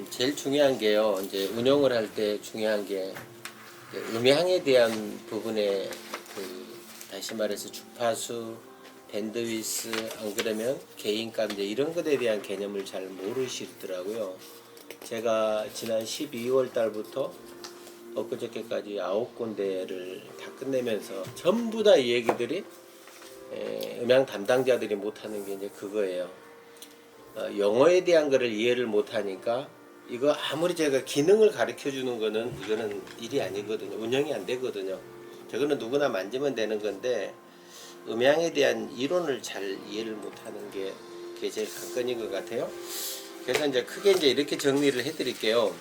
제일 중요한 게요. 이제 운영을 할 때 중요한 게 음향에 대한 부분에 다시 말해서 주파수, 밴드위스, 안 그러면 개인값 이제 이런 것에 대한 개념을 잘 모르시더라고요. 제가 지난 12월 달부터 엊그저께까지 9군데를 다 끝내면서 전부 다 이 얘기들이 음향 담당자들이 못하는 게 이제 그거예요. 영어에 대한 거를 이해를 못하니까 이거 아무리 제가 기능을 가르쳐 주는 거는 이거는 일이 아니거든요. 운영이 안 되거든요. 저거는 누구나 만지면 되는 건데 음향에 대한 이론을 잘 이해를 못하는 게 그게 제일 관건인 것 같아요. 그래서 이제 크게 이제 이렇게 정리를 해드릴게요.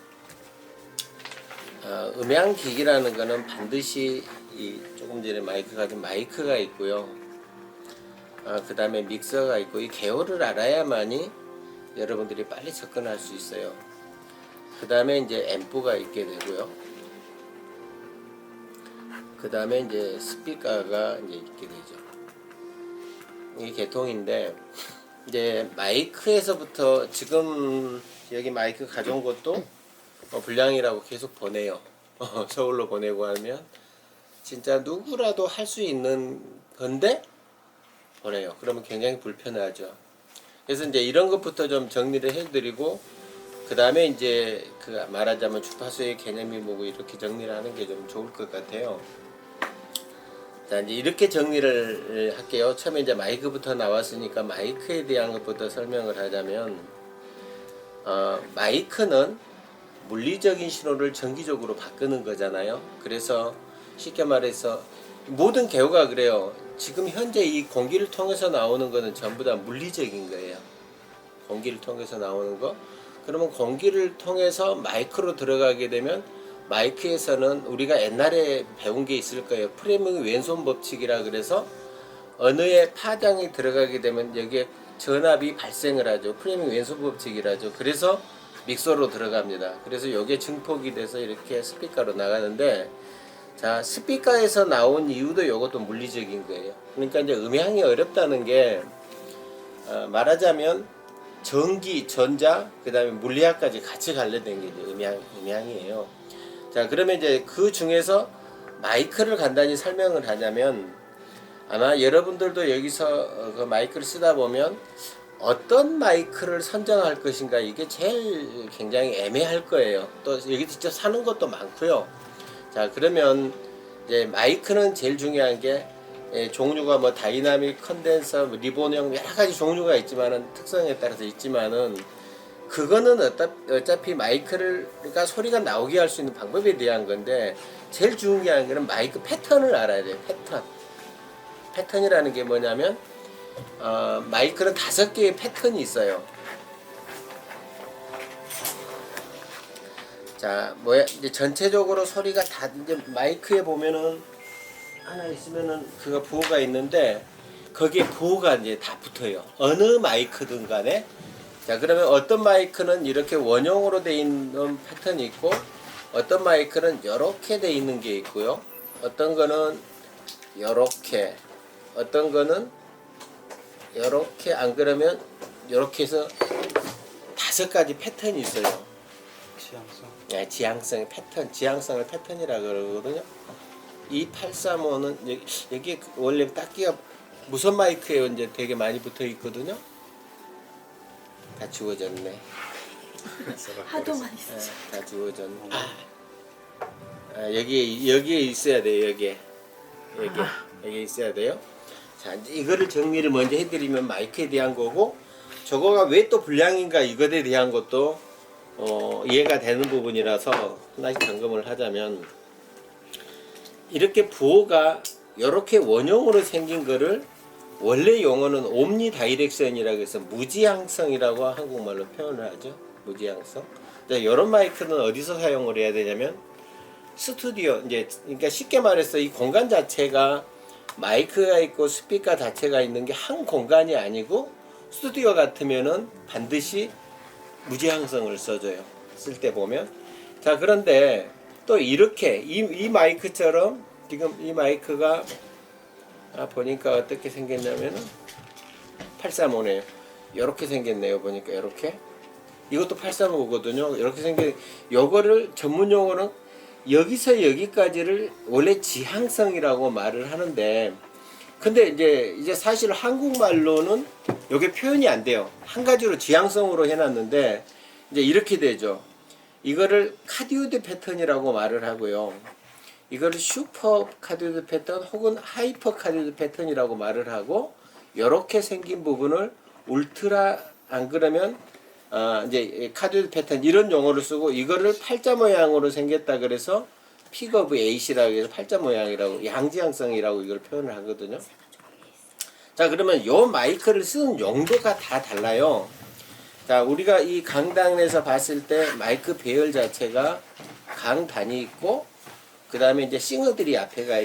음향기기라는 거는 반드시 조금 전에 마이크가 있고요. 그 다음에 믹서가 있고 이 개요를 알아야만이 여러분들이 빨리 접근할 수 있어요. 그 다음에 이제 앰프가 있게 되고요. 그 다음에 이제 스피커가 이제 있게 되죠. 이게 개통인데 이제 마이크에서부터 지금 여기 마이크 가져온 것도 불량이라고 계속 보내요. 서울로 보내고 하면 진짜 누구라도 할 수 있는 건데 보내요. 그러면 굉장히 불편하죠. 그래서 이제 이런 것부터 좀 정리를 해드리고 그 다음에 이제 말하자면 주파수의 개념이 뭐고 이렇게 정리를 하는 게 좀 좋을 것 같아요. 자, 이제 이렇게 정리를 할게요. 처음에 이제 마이크부터 나왔으니까 마이크에 대한 것부터 설명을 하자면, 마이크는 물리적인 신호를 전기적으로 바꾸는 거잖아요. 그래서 쉽게 말해서 모든 개요가 그래요. 지금 현재 이 공기를 통해서 나오는 거는 전부 다 물리적인 거예요. 공기를 통해서 나오는 거. 그러면 공기를 통해서 마이크로 들어가게 되면 마이크에서는 우리가 옛날에 배운 게 있을 거예요. 프레밍 왼손 법칙이라 그래서 언어에 파장이 들어가게 되면 여기에 전압이 발생을 하죠. 프레밍 왼손 법칙이라죠. 그래서 믹서로 들어갑니다. 그래서 이게 증폭이 돼서 이렇게 스피커로 나가는데, 자, 스피커에서 나온 이유도 이것도 물리적인 거예요. 그러니까 이제 음향이 어렵다는 게 말하자면 전기, 전자, 그 다음에 물리학까지 같이 관련된 게 이제 음향이에요. 자, 그러면 이제 그 중에서 마이크를 간단히 설명을 하자면, 아마 여러분들도 여기서 그 마이크를 쓰다 보면 어떤 마이크를 선정할 것인가 이게 제일 굉장히 애매할 거예요. 또 여기 직접 사는 것도 많고요. 자, 그러면 이제 마이크는 제일 중요한 게 종류가 뭐 다이나믹, 컨덴서, 리본형 여러 가지 종류가 있지만은 특성에 따라서 있지만은 그거는 어차피 마이크가 소리가 나오게 할 수 있는 방법에 대한 건데, 제일 중요한 거는 마이크 패턴을 알아야 돼요. 패턴이라는 게 뭐냐면 마이크는 5개의 패턴이 있어요. 자, 이제 전체적으로 소리가 다 이제 마이크에 보면은 하나 있으면은 그거 부호가 있는데 거기에 부호가 이제 다 붙어요. 어느 마이크든 간에. 자, 그러면 어떤 마이크는 이렇게 원형으로 돼 있는 패턴이 있고 어떤 마이크는 이렇게 돼 있는 게 있고요. 어떤 거는 이렇게, 어떤 거는 이렇게, 안 그러면 이렇게 해서 5가지 패턴이 있어요. 지향성. 네, 지향성 패턴, 지향성을 패턴이라 그러거든요. 이 835는 여기 원래 딱기가 무선 마이크에 이제 되게 많이 붙어 있거든요. 다 지워졌네. 하도 많이 쓰죠. 네, 다 지워졌네. 여기에 있어야 돼요. 여기에 있어야 돼요. 자, 이제 이거를 정리를 먼저 해드리면 마이크에 대한 거고, 저거가 왜 또 불량인가 이것에 대한 것도 이해가 되는 부분이라서 하나씩 점검을 하자면, 이렇게 부호가 이렇게 원형으로 생긴 거를 원래 용어는 옴니 다이렉션이라고 해서 무지향성이라고 한국말로 표현을 하죠. 무지향성. 자, 이런 마이크는 어디서 사용을 해야 되냐면 스튜디오, 이제 그러니까 쉽게 말해서 이 공간 자체가 마이크가 있고 스피커 자체가 있는 게 한 공간이 아니고, 스튜디오 같으면은 반드시 무지향성을 써줘요. 쓸 때 보면. 자, 그런데 또 이렇게 이 마이크처럼 지금 이 마이크가 보니까 어떻게 생겼냐면은 835네요. 이렇게 생겼네요. 보니까 이렇게. 이것도 835거든요. 이렇게 생긴 요거를 전문 용어는 여기서 여기까지를 원래 지향성이라고 말을 하는데, 근데 이제 사실 한국말로는 요게 표현이 안 돼요. 한 가지로 지향성으로 해놨는데 이제 이렇게 되죠. 이거를 카디오드 패턴이라고 말을 하고요. 이거를 슈퍼 카디오드 패턴 혹은 하이퍼 카디오드 패턴이라고 말을 하고, 이렇게 생긴 부분을 울트라, 안 그러면 이제 카디오드 패턴 이런 용어를 쓰고, 이거를 팔자 모양으로 생겼다 그래서 피그 오브 에잇이라고 해서 팔자 모양이라고, 양지향성이라고 이걸 표현을 하거든요. 자, 그러면 요 마이크를 쓰는 용도가 다 달라요. 자, 우리가 이 강단에서 봤을 때 마이크 배열 자체가 강단이 있고, 그 다음에 이제 싱어들이 앞에가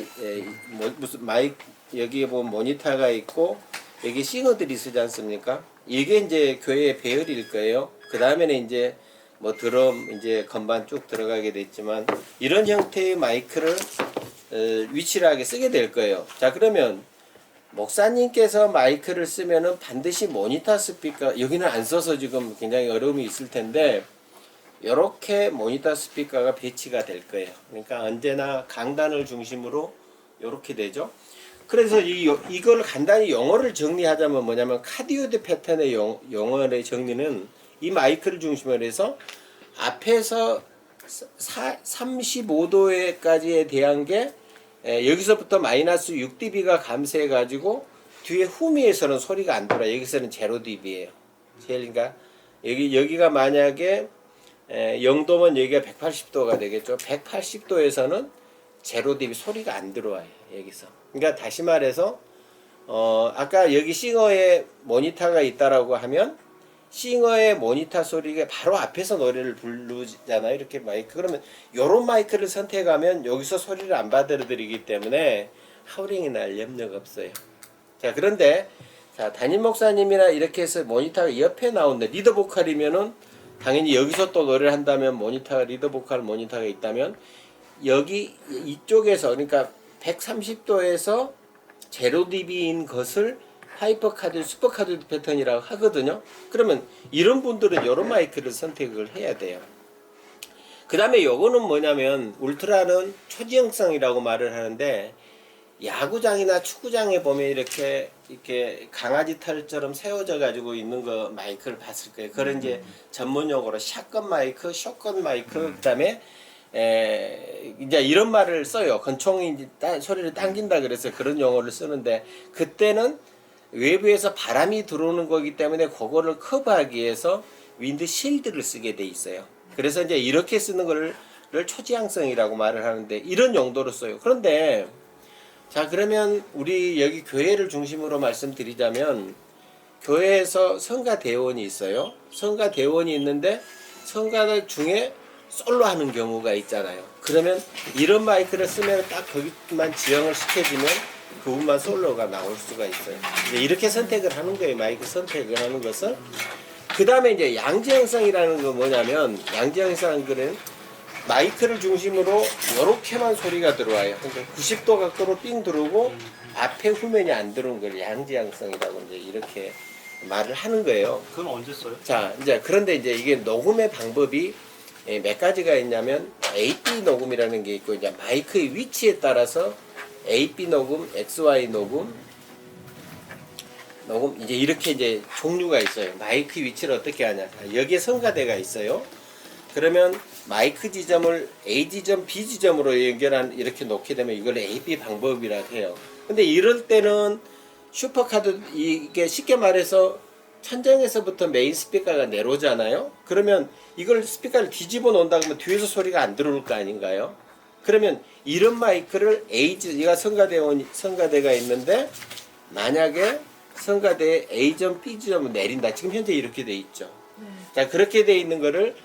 무슨 마이크, 여기에 보면 모니터가 있고 여기 싱어들이 쓰지 않습니까? 이게 이제 교회의 배열일 거예요. 그 다음에는 이제 뭐 드럼, 이제 건반 쭉 들어가게 됐지만, 이런 형태의 마이크를 위치하게 쓰게 될 거예요. 자, 그러면 목사님께서 마이크를 쓰면은 반드시 모니터 스피커, 여기는 안 써서 지금 굉장히 어려움이 있을 텐데, 이렇게 모니터 스피커가 배치가 될 거예요. 그러니까 언제나 강단을 중심으로 이렇게 되죠. 그래서 이걸 간단히 용어를 정리하자면 뭐냐면, 카디오드 패턴의 용어의 정리는 이 마이크를 중심으로 해서 앞에서 35도에까지에 대한 게 여기서부터 마이너스 6dB가 감소해 가지고 뒤에 후미에서는 소리가 안 돌아요. 여기서는 0dB예요. 그러니까 여기가 만약에 0도면 여기가 180도가 되겠죠. 180도에서는 0dB 소리가 안 들어와요. 여기서. 그러니까 다시 말해서 아까 여기 싱어에 모니터가 있다라고 하면 싱어의 모니터 소리가 바로 앞에서 노래를 부르잖아요. 이렇게 마이크. 그러면 요런 마이크를 선택하면 여기서 소리를 안 받아들이기 때문에 하우링이 날 염려가 없어요. 자, 그런데 자, 담임 목사님이나 이렇게 해서 모니터가 옆에 나오는데, 리더 보컬이면은 당연히 여기서 또 노래를 한다면 모니터가, 리더 보컬 모니터가 있다면 여기 이쪽에서, 그러니까 130도에서 0dB인 것을 하이퍼 카드, 슈퍼 카드 패턴이라고 하거든요. 그러면 이런 분들은 이런 마이크를 선택을 해야 돼요. 그 다음에 요거는 뭐냐면, 울트라는 초지형성이라고 말을 하는데, 야구장이나 축구장에 보면 이렇게 강아지 털처럼 세워져 가지고 있는 거 마이크를 봤을 거예요. 그런 이제 전문 용어로 샷건 마이크, 숏건 마이크, 그다음에 이제 이런 말을 써요. 권총이 소리를 당긴다 그래서 그런 용어를 쓰는데, 그때는 외부에서 바람이 들어오는 거기 때문에 그거를 커버하기 위해서 윈드 실드를 쓰게 돼 있어요. 그래서 이제 이렇게 쓰는 거를 초지향성이라고 말을 하는데, 이런 용도로 써요. 그런데 자, 그러면 우리 여기 교회를 중심으로 말씀드리자면, 교회에서 성가대원이 있어요. 성가대원이 있는데 성가대 중에 솔로 하는 경우가 있잖아요. 그러면 이런 마이크를 쓰면 딱 거기만 지형을 시켜주면 그분만 솔로가 나올 수가 있어요. 이제 이렇게 선택을 하는 거예요. 마이크 선택을 하는 것을. 그 다음에 이제 양지형성이라는 건 뭐냐면, 양지형성은 그런 마이크를 중심으로 이렇게만 소리가 들어와요. 그러니까 90도 각도로 삥 들어오고 앞에 후면이 안 들어온 걸 양지향성이라고 이제 이렇게 말을 하는 거예요. 그건 언제 써요? 자, 이제 그런데 이제 이게 녹음의 방법이 몇 가지가 있냐면, AB 녹음이라는 게 있고, 이제 마이크의 위치에 따라서 AB 녹음, XY 녹음 이제 이렇게 이제 종류가 있어요. 마이크 위치를 어떻게 하냐. 여기에 성가대가 있어요. 그러면 마이크 지점을 A 지점, B 지점으로 연결한, 이렇게 놓게 되면 이걸 AB 방법이라고 해요. 근데 이럴 때는 슈퍼카드, 이게 쉽게 말해서 천장에서부터 메인 스피커가 내려오잖아요. 그러면 이걸 스피커를 뒤집어 놓는다 그러면 뒤에서 소리가 안 들어올 거 아닌가요? 그러면 이런 마이크를 A가 성가대가 있는데, 만약에 성가대에 A점, B점을 내린다. 지금 현재 이렇게 돼 있죠. 자, 그렇게 돼 있는 거를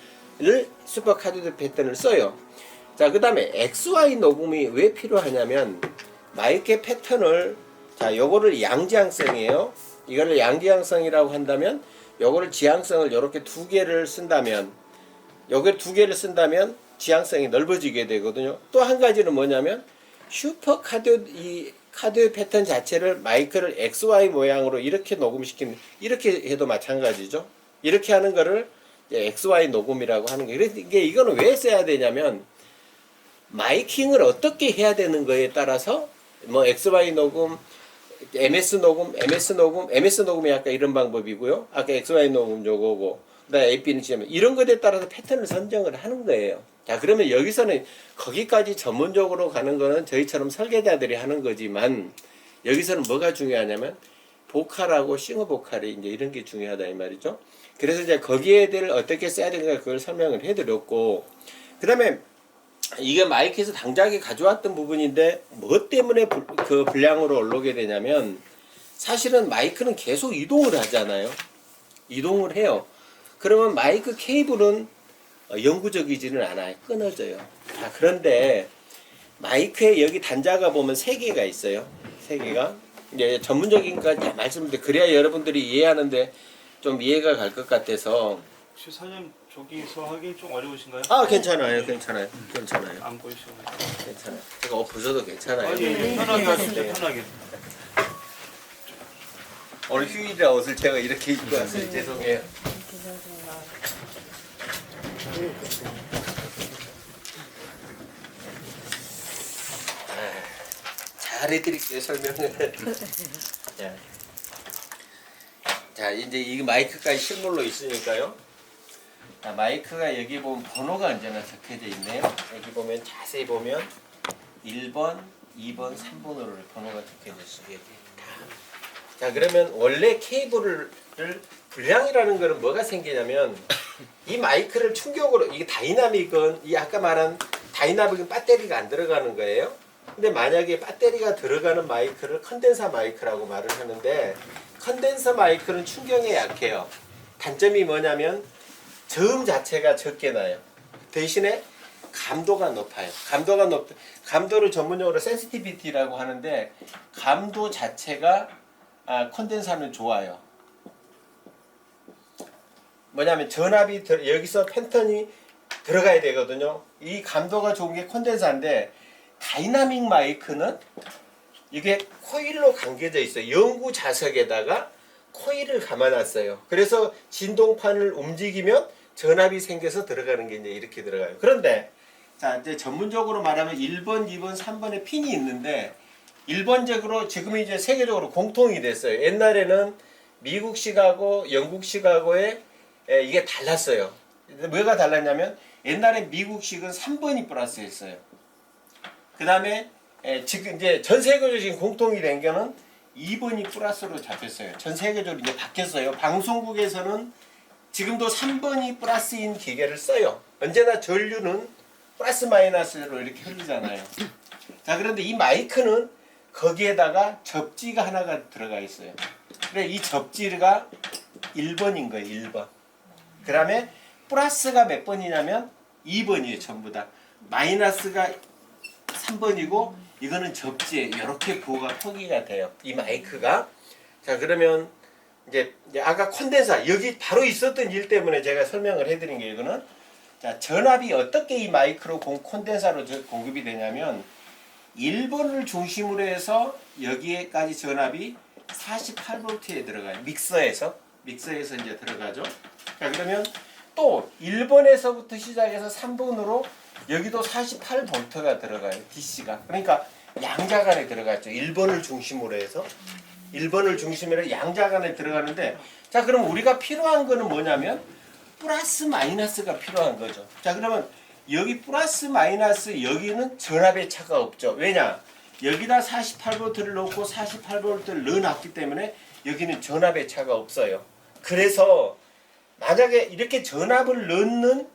슈퍼 카디오드 패턴을 써요. 자, 그 다음에 XY 녹음이 왜 필요하냐면, 마이크의 패턴을, 자, 요거를 양지향성이에요. 이거를 양지향성이라고 한다면, 요거를 지향성을 요렇게 두 개를 쓴다면, 요걸 두 개를 쓴다면 지향성이 넓어지게 되거든요. 또 한 가지는 뭐냐면, 슈퍼 카디오드, 이 카드의 패턴 자체를 마이크를 XY 모양으로 이렇게 녹음시키는, 이렇게 해도 마찬가지죠. 이렇게 하는 거를 XY 녹음이라고 하는 거예요. 그러니까 이거는 왜 써야 되냐면 마이킹을 어떻게 해야 되는 거에 따라서 뭐 XY 녹음, MS 녹음이 아까 이런 방법이고요. 아까 XY 녹음 요거고, 그다음에 AP는 지금 이런 것에 따라서 패턴을 선정을 하는 거예요. 자, 그러면 여기서는 거기까지 전문적으로 가는 거는 저희처럼 설계자들이 하는 거지만 여기서는 뭐가 중요하냐면 보컬하고 싱어 보컬이 이제 이런 게 중요하다 이 말이죠. 그래서 이제 거기에 대해 어떻게 써야 되는가 그걸 설명을 해드렸고, 그다음에 이게 마이크에서 당장에 가져왔던 부분인데 뭐 때문에 그 분량으로 올라오게 되냐면 사실은 마이크는 계속 이동을 하잖아요. 이동을 해요. 그러면 마이크 케이블은 영구적이지는 않아요. 끊어져요. 자, 그런데 마이크에 여기 단자가 보면 3개가 있어요. 3개가. 이제 전문적인 것까지 다 말씀드려 그래야 여러분들이 이해하는데 좀 이해가 갈 것 같아서. 혹시 사장님 저기서 하기 좀 어려우신가요? 아, 괜찮아요. 안 보이시고. 괜찮아요. 제가 벗어도 괜찮아요. 아니, 편하게 하시죠, 편하게. 오늘 휴일이라 옷을 제가 이렇게 입고 왔어요. 죄송해요. 잘해드릴게요, 설명을. 자, 이제 이 마이크까지 실물로 있으니까요. 자, 마이크가 여기 보면 번호가 언제나 적혀져 있네요. 여기 보면 자세히 보면 1번, 2번, 3번으로 번호가 적혀져 있어요. 여기 다. 자, 그러면 원래 케이블을 불량이라는 거는 뭐가 생기냐면 이 마이크를 충격으로, 이게 다이나믹은 이 아까 말한 다이나믹은 배터리가 안 들어가는 거예요. 근데 만약에 배터리가 들어가는 마이크를 컨덴서 마이크라고 말을 하는데, 컨덴서 마이크는 충격에 약해요. 단점이 뭐냐면 저음 자체가 적게 나요. 대신에 감도가 높아요. 감도를 전문용어로 센시티비티라고 하는데 감도 자체가 컨덴서는 좋아요. 뭐냐면 전압이 여기서 팬턴이 들어가야 되거든요. 이 감도가 좋은 게 컨덴서인데 다이나믹 마이크는 이게 코일로 감겨져 있어요. 영구 자석에다가 코일을 감아놨어요. 그래서 진동판을 움직이면 전압이 생겨서 들어가는 게 이제 이렇게 들어가요. 그런데 자, 이제 전문적으로 말하면 1번, 2번, 3번에 핀이 있는데 일본적으로 지금 이제 세계적으로 공통이 됐어요. 옛날에는 미국식하고 영국식하고의 이게 달랐어요. 뭐가 달랐냐면 옛날에 미국식은 3번이 플러스였어요. 그 다음에 지금 이제 전 세계적으로 지금 공통이 된 거는 2번이 플러스로 잡혔어요. 전 세계적으로 이제 바뀌었어요. 방송국에서는 지금도 3번이 플러스인 기계를 써요. 언제나 전류는 플러스 마이너스로 이렇게 흐르잖아요. 자, 그런데 이 마이크는 거기에다가 접지가 하나가 들어가 있어요. 그래, 이 접지가 1번인 거예요. 1번. 그 다음에 플러스가 몇 번이냐면 2번이에요. 전부 다. 마이너스가 3번이고 이거는 접지에 이렇게 부호가 표기가 돼요. 이 마이크가. 자, 그러면 이제 아까 콘덴서 여기 바로 있었던 일 때문에 제가 설명을 해드린 게 이거는, 자, 전압이 어떻게 이 마이크로 콘덴서로 공급이 되냐면 1번을 중심으로 해서 여기에까지 전압이 48V에 들어가요. 믹서에서 이제 들어가죠. 자, 그러면 또 1번에서부터 시작해서 3번으로 여기도 48V가 들어가요. DC가. 그러니까 양자간에 들어갔죠. 1번을 중심으로 해서 양자간에 들어가는데, 자, 그럼 우리가 필요한 거는 뭐냐면 플러스 마이너스가 필요한 거죠. 자, 그러면 여기 플러스 마이너스 여기는 전압의 차가 없죠. 왜냐? 여기다 48V를 넣고 48V를 넣어놨기 때문에 여기는 전압의 차가 없어요. 그래서 만약에 이렇게 전압을 넣는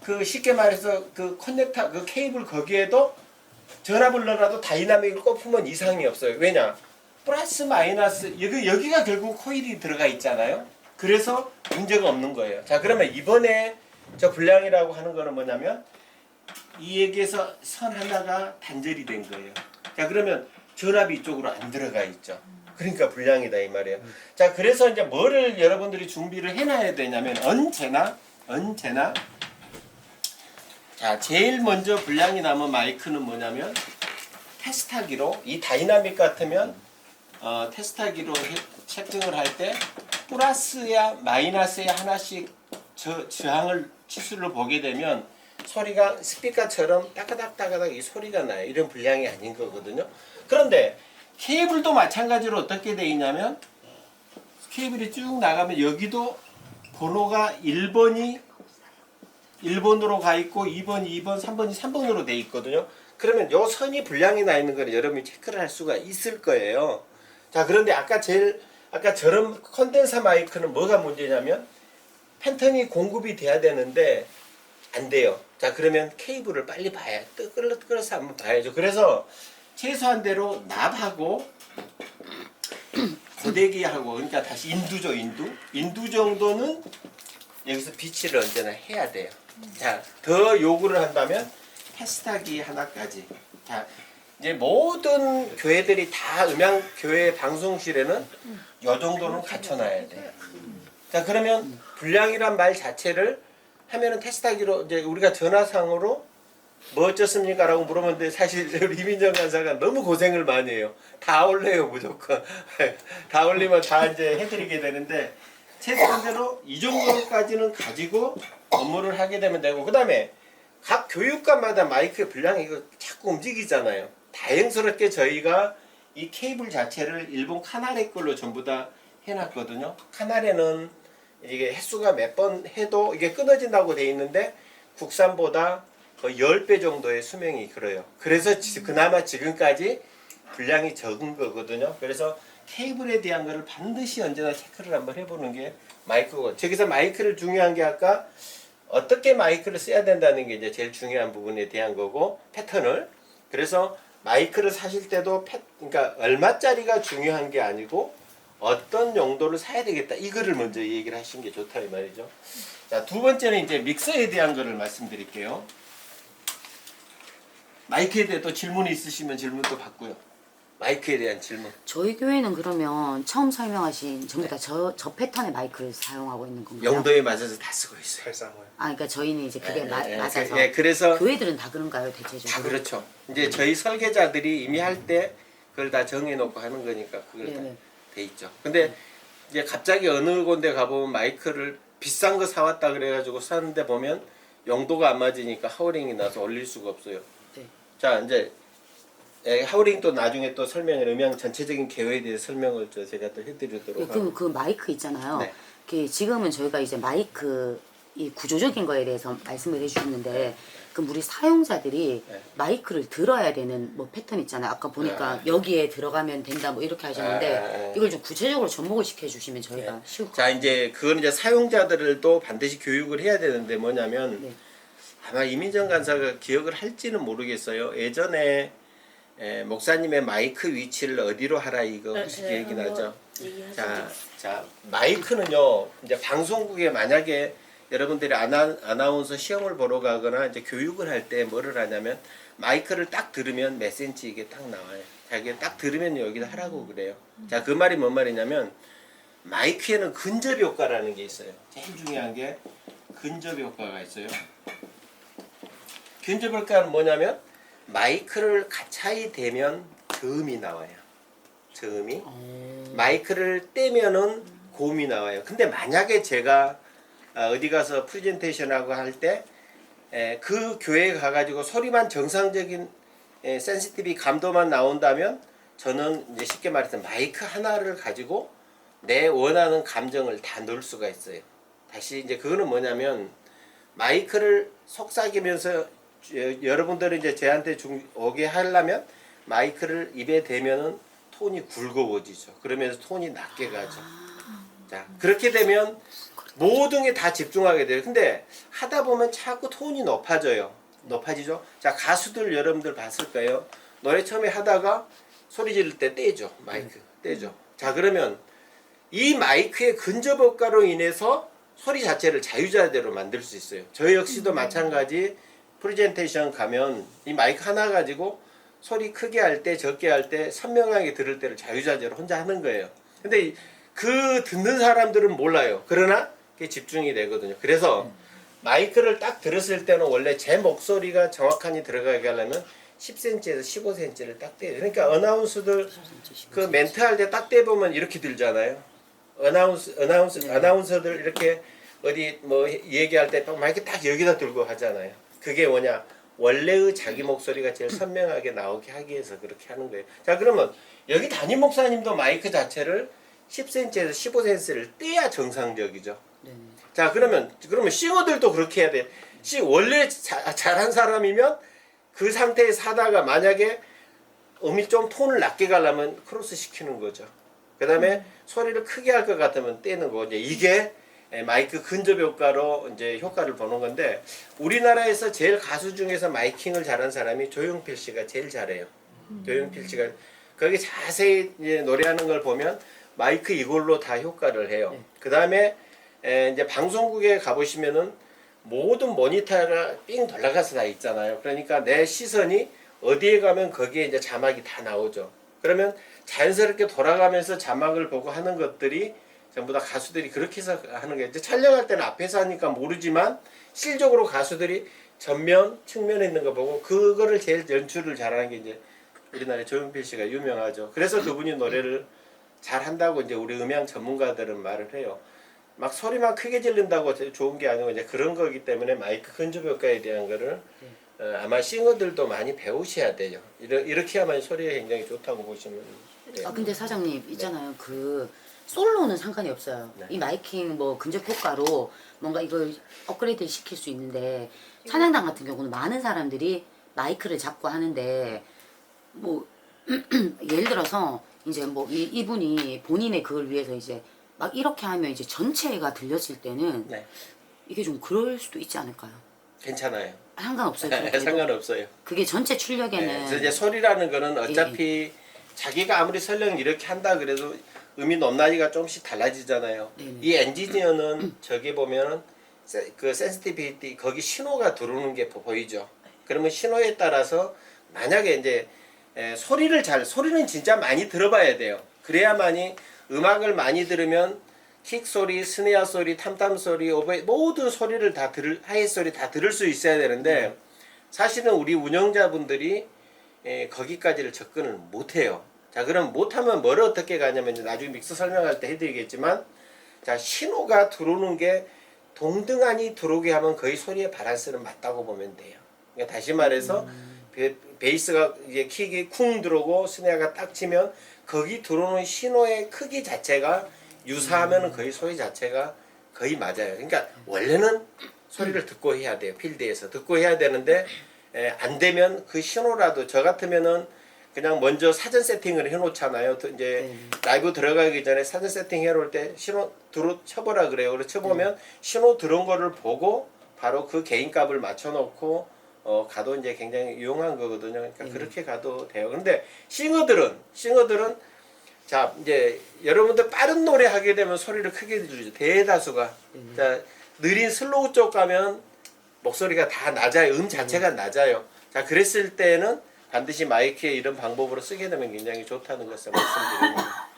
그 쉽게 말해서 그 커넥터 그 케이블 거기에도 전압을 넣어놔도 다이나믹을 꼽으면 이상이 없어요. 왜냐? 플러스 마이너스 여기가 결국 코일이 들어가 있잖아요. 그래서 문제가 없는 거예요. 자, 그러면 이번에 저 불량이라고 하는 거는 뭐냐면 이 얘기에서 선 하나가 단절이 된 거예요. 자, 그러면 전압이 이쪽으로 안 들어가 있죠. 그러니까 불량이다 이 말이에요. 자, 그래서 이제 뭐를 여러분들이 준비를 해놔야 되냐면 언제나 자, 제일 먼저 불량이 남은 마이크는 뭐냐면 테스트하기로 이 다이나믹 같으면 테스트하기로 체킹을 할 때 플러스야 마이너스에 하나씩 저항을 치수를 보게 되면 소리가 스피커처럼 따가닥따가닥 이 소리가 나요. 이런 분량이 아닌 거거든요. 그런데 케이블도 마찬가지로 어떻게 돼 있냐면 케이블이 쭉 나가면 여기도 번호가 1번이 1번으로 가 있고 2번, 2번, 3번이 3번으로 돼 있거든요. 그러면 요 선이 분량이 나 있는 걸 여러분이 체크를 할 수가 있을 거예요. 자, 그런데 아까 저런 컨덴서 마이크는 뭐가 문제냐면 팬텀이 공급이 돼야 되는데 안 돼요. 자, 그러면 케이블을 빨리 봐야 끌어서 한번 봐야죠. 그래서 최소한대로 납하고 고데기하고 그러니까 다시 인두 정도는 여기서 비치를 언제나 해야 돼요. 자, 더 요구를 한다면 테스트하기 하나까지. 자, 이제 모든 교회들이 다 교회 방송실에는 요 정도는 갖춰놔야 돼요. 자, 그러면 분량이란 말 자체를 하면은 테스트하기로 이제 우리가 전화상으로 뭐 어쩌습니까? 라고 물어보는데 사실 이민정 간사가 너무 고생을 많이 해요. 다 올려요, 무조건. 다 올리면 다 이제 해드리게 되는데 최소한대로 이 정도까지는 가지고 업무를 하게 되면 되고, 그 다음에 각 교육관마다 마이크의 분량이 이거 자꾸 움직이잖아요. 다행스럽게 저희가 이 케이블 자체를 일본 카나레 걸로 전부 다 해놨거든요. 카나레는 이게 횟수가 몇 번 해도 이게 끊어진다고 돼 있는데 국산보다 거의 10배 정도의 수명이 길어요. 그래서 그나마 지금까지 분량이 적은 거거든요. 그래서 케이블에 대한 거를 반드시 언제나 체크를 한번 해보는 게 마이크고, 저기서 마이크를 중요한 게 아까 어떻게 마이크를 써야 된다는 게 이제 제일 중요한 부분에 대한 거고, 패턴을. 그래서 마이크를 사실 때도 그러니까 얼마짜리가 중요한 게 아니고 어떤 용도를 사야 되겠다, 이거를 먼저 얘기를 하시는 게 좋다 이 말이죠. 자, 두 번째는 이제 믹서에 대한 거를 말씀드릴게요. 마이크에 대해 또 질문이 있으시면 질문도 받고요. 마이크에 대한 질문. 저희 교회는 그러면 처음 설명하신 전부 다 저 패턴의 마이크를 사용하고 있는 건가요? 용도에 맞아서 다 쓰고 있어요. 발상을. 아, 그러니까 저희는 이제 그게 맞아서. 그래서 교회들은 다 그런가요, 대체적으로? 다 그렇죠. 이제 저희 설계자들이 이미 할 때 그걸 다 정해놓고 하는 거니까 그걸 다 돼 있죠. 근데 이제 갑자기 어느 곳에 가보면 마이크를 비싼 거 사왔다 그래가지고 사는데 보면 용도가 안 맞으니까 하우링이 나서 올릴 수가 없어요. 네. 자, 이제 하우링 또 나중에 또 설명을 음향 전체적인 개요에 대해서 설명을 제가 또 해드리도록 예, 하고. 그 마이크 있잖아요. 네. 지금은 저희가 이제 마이크 이 구조적인 거에 대해서 말씀을 해주셨는데, 그럼 우리 사용자들이 네. 마이크를 들어야 되는 뭐 패턴 있잖아요. 아까 보니까 여기에 들어가면 된다 뭐 이렇게 하셨는데, 이걸 좀 구체적으로 접목을 시켜주시면 저희가 쉬울 것 자, 이제 그건 이제 사용자들도 반드시 교육을 해야 되는데 뭐냐면 네. 아마 이민정 간사가 기억을 할지는 모르겠어요. 예전에 목사님의 마이크 위치를 어디로 하라 이거 혹시 기억이 나죠? 자, 마이크는요, 이제 방송국에 만약에 여러분들이 아나운서 시험을 보러 가거나 이제 교육을 할 때 뭐를 하냐면 마이크를 딱 들으면 몇 센치 이게 딱 나와요. 자, 이게 딱 들으면 여기다 하라고 그래요. 자, 그 말이 뭔 말이냐면 마이크에는 근접 효과라는 게 있어요. 제일 중요한 게 근접 효과가 있어요. 근접 효과는 뭐냐면 마이크를 가차이 대면 저음이 나와요. 저음이. 마이크를 떼면은 고음이 나와요. 근데 만약에 제가 어디 가서 프레젠테이션하고 할 때 그 교회에 가가지고 소리만 정상적인 센시티비 감도만 나온다면 저는 이제 쉽게 말해서 마이크 하나를 가지고 내 원하는 감정을 다 넣을 수가 있어요. 다시 이제 그거는 뭐냐면 마이크를 속삭이면서 여러분들이 이제 저한테 오게 하려면 마이크를 입에 대면은 톤이 굵어지죠. 그러면서 톤이 낮게 가죠. 자, 그렇게 되면 모든 게 다 집중하게 돼요. 근데 하다 보면 자꾸 톤이 높아지죠. 자, 가수들 여러분들 봤을 거예요. 노래 처음에 하다가 소리 지를 때 떼죠. 마이크 떼죠. 자, 그러면 이 마이크의 근접 효과로 인해서 소리 자체를 자유자재로 만들 수 있어요. 저 역시도 마찬가지. 프레젠테이션 가면 이 마이크 하나 가지고 소리 크게 할 때 적게 할 때 선명하게 들을 때를 자유자재로 혼자 하는 거예요. 근데 그 듣는 사람들은 몰라요. 그러나 그게 집중이 되거든요. 그래서 마이크를 딱 들었을 때는 원래 제 목소리가 정확하게 들어가게 하려면 10cm에서 15cm를 딱 떼요. 그러니까 어나운서들 그 멘트 할 때 딱 떼보면 이렇게 들잖아요. 아나운서들 이렇게 어디 뭐 얘기할 때 막 이렇게 딱 여기다 들고 하잖아요. 그게 뭐냐? 원래의 자기 목소리가 제일 선명하게 나오게 하기 위해서 그렇게 하는 거예요. 자, 그러면 여기 담임 목사님도 마이크 자체를 10cm에서 15cm를 떼야 정상적이죠. 자, 그러면 싱어들도 그렇게 해야 돼. 원래 잘한 사람이면 그 상태에서 하다가 만약에 음이 좀 톤을 낮게 가려면 크로스 시키는 거죠. 그 다음에 소리를 크게 할 것 같으면 떼는 거. 이게 마이크 근접 효과로 이제 효과를 보는 건데, 우리나라에서 제일 가수 중에서 마이킹을 잘하는 사람이 조용필 씨가 제일 잘해요. 조용필 씨가 거기 자세히 이제 노래하는 걸 보면 마이크 이걸로 다 효과를 해요. 그 다음에 이제 방송국에 가보시면은 모든 모니터가 삥 돌아가서 다 있잖아요. 그러니까 내 시선이 어디에 가면 거기에 이제 자막이 다 나오죠. 그러면 자연스럽게 돌아가면서 자막을 보고 하는 것들이 전부 다 가수들이 그렇게 해서 하는 거예요. 이제 촬영할 때는 앞에서 하니까 모르지만 실적으로 가수들이 전면, 측면에 있는 거 보고 그거를 제일 연출을 잘하는 게 이제 우리나라의 조용필 씨가 유명하죠. 그래서 그분이 노래를 잘 한다고 이제 우리 음향 전문가들은 말을 해요. 막 소리만 크게 지른다고 좋은 게 아니고 이제 그런 거기 때문에 마이크 근접 효과에 대한 거를 아마 싱어들도 많이 배우셔야 돼요. 이렇게 하면 소리가 굉장히 좋다고 보시면 돼요. 아 근데 사장님 있잖아요. 그 솔로는 상관이 없어요. 네. 이 마이킹 뭐 근접 효과로 뭔가 이걸 업그레이드 시킬 수 있는데 찬양단 같은 경우는 많은 사람들이 마이크를 잡고 하는데 뭐 예를 들어서 이제 뭐 이분이 본인의 그걸 위해서 이제 막 이렇게 하면 이제 전체가 들렸을 때는 네, 이게 좀 그럴 수도 있지 않을까요? 괜찮아요. 상관없어요. 상관없어요. 그게 전체 출력에는 네, 그래서 이제 소리라는 거는 어차피 자기가 아무리 설령 이렇게 한다 그래도 음이 높낮이가 조금씩 달라지잖아요. 네네. 이 엔지니어는 저기 보면은 그 센시티비티 거기 신호가 들어오는 게 보이죠. 그러면 신호에 따라서 만약에 이제 소리는 진짜 많이 들어봐야 돼요. 그래야만이 음악을 많이 들으면 킥 소리, 스네어 소리, 탐탐 소리, 모든 소리를 다 하이 소리 다 들을 수 있어야 되는데 사실은 우리 운영자분들이 거기까지를 접근을 못해요. 자, 그럼 못하면 뭐를 어떻게 가냐면 나중에 믹스 설명할 때 해드리겠지만, 자, 신호가 들어오는 게 동등하니 들어오게 하면 거의 소리의 밸런스는 맞다고 보면 돼요. 그러니까 다시 말해서 베이스가 이제 킥이 쿵 들어오고 스네어가 딱 치면 거기 들어오는 신호의 크기 자체가 유사하면은 거의 소리 자체가 거의 맞아요. 그러니까 원래는 소리를 듣고 해야 돼요. 필드에서 듣고 해야 되는데 안 되면 그 신호라도 저 같으면은 그냥 먼저 사전 세팅을 해놓잖아요. 이제 라이브 들어가기 전에 사전 세팅 해놓을 때 신호 쳐보라 그래요. 그래서 쳐보면 신호 들어온 거를 보고 바로 그 개인 값을 맞춰놓고 가도 이제 굉장히 유용한 거거든요. 그러니까 그렇게 가도 돼요. 근데 싱어들은 자 이제 여러분들 빠른 노래 하게 되면 소리를 크게 들리죠. 대다수가 자 느린 슬로우 쪽 가면 목소리가 다 낮아요. 음 자체가 낮아요. 자 그랬을 때는 반드시 마이크에 이런 방법으로 쓰게 되면 굉장히 좋다는 것을 말씀드립니다.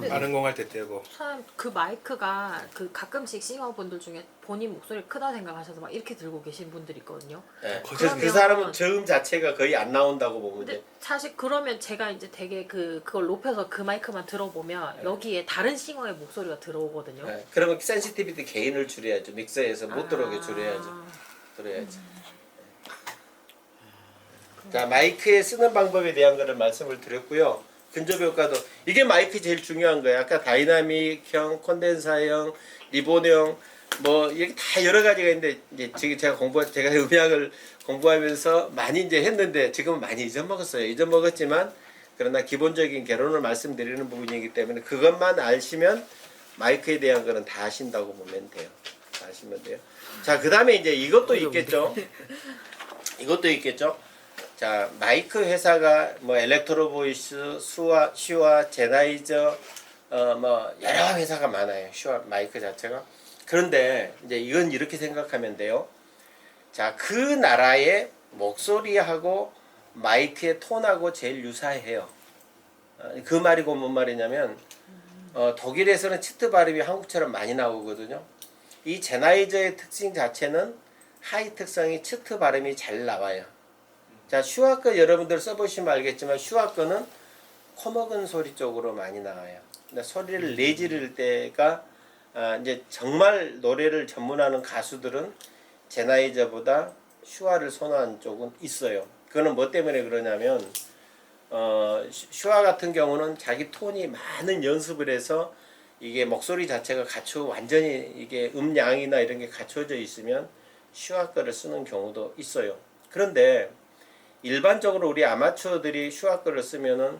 빠른 공할 때 떼고. 참 그 마이크가 그 가끔씩 싱어분들 중에 본인 목소리 크다 생각하셔서 막 이렇게 들고 계신 분들이 있거든요. 네. 그러면- 그 사람은 저음 자체가 거의 안 나온다고 보면 근데 돼. 사실 그러면 제가 이제 되게 그걸 높여서 그 마이크만 들어보면 여기에 다른 싱어의 목소리가 들어오거든요. 네. 그러면 센시티비티 개인을 줄여야죠. 믹서에서 못 들어오게 줄여야죠. 들어야지. 자 마이크에 쓰는 방법에 대한 거를 말씀을 드렸고요. 근접 효과도 이게 마이크 제일 중요한 거예요. 아까 다이나믹형, 콘덴서형, 리본형 뭐 이게 다 여러 가지가 있는데 이제 지금 제가 음악을 공부하면서 많이 이제 했는데 지금은 많이 잊어먹었어요. 잊어먹었지만 그러나 기본적인 개론을 말씀드리는 부분이기 때문에 그것만 아시면 마이크에 대한 거는 다 아신다고 보면 돼요. 다 아시면 돼요. 자 그다음에 이제 이것도 있겠죠. 이것도 있겠죠. 자 마이크 회사가 뭐 엘렉트로 보이스, 슈아, 제나이저 뭐 여러 회사가 많아요. 슈아 마이크 자체가. 그런데 이제 이건 이렇게 생각하면 돼요. 자 그 나라의 목소리하고 마이크의 톤하고 제일 유사해요. 그 말이고 뭔 말이냐면 독일에서는 치트 발음이 한국처럼 많이 나오거든요. 이 제나이저의 특징 자체는 하이 특성이 치트 발음이 잘 나와요. 자, 슈와거 여러분들 써보시면 알겠지만 슈와거는 코먹은 소리 쪽으로 많이 나와요. 근데 소리를 내지를 때가 이제 정말 노래를 전문하는 가수들은 제나이저보다 슈와를 선호하는 쪽은 있어요. 그거는 뭐 때문에 그러냐면 슈와 같은 경우는 자기 톤이 많은 연습을 해서 이게 목소리 자체가 완전히 이게 음량이나 이런 게 갖춰져 있으면 슈와 거를 쓰는 경우도 있어요. 그런데 일반적으로 우리 아마추어들이 슈와 거를 쓰면은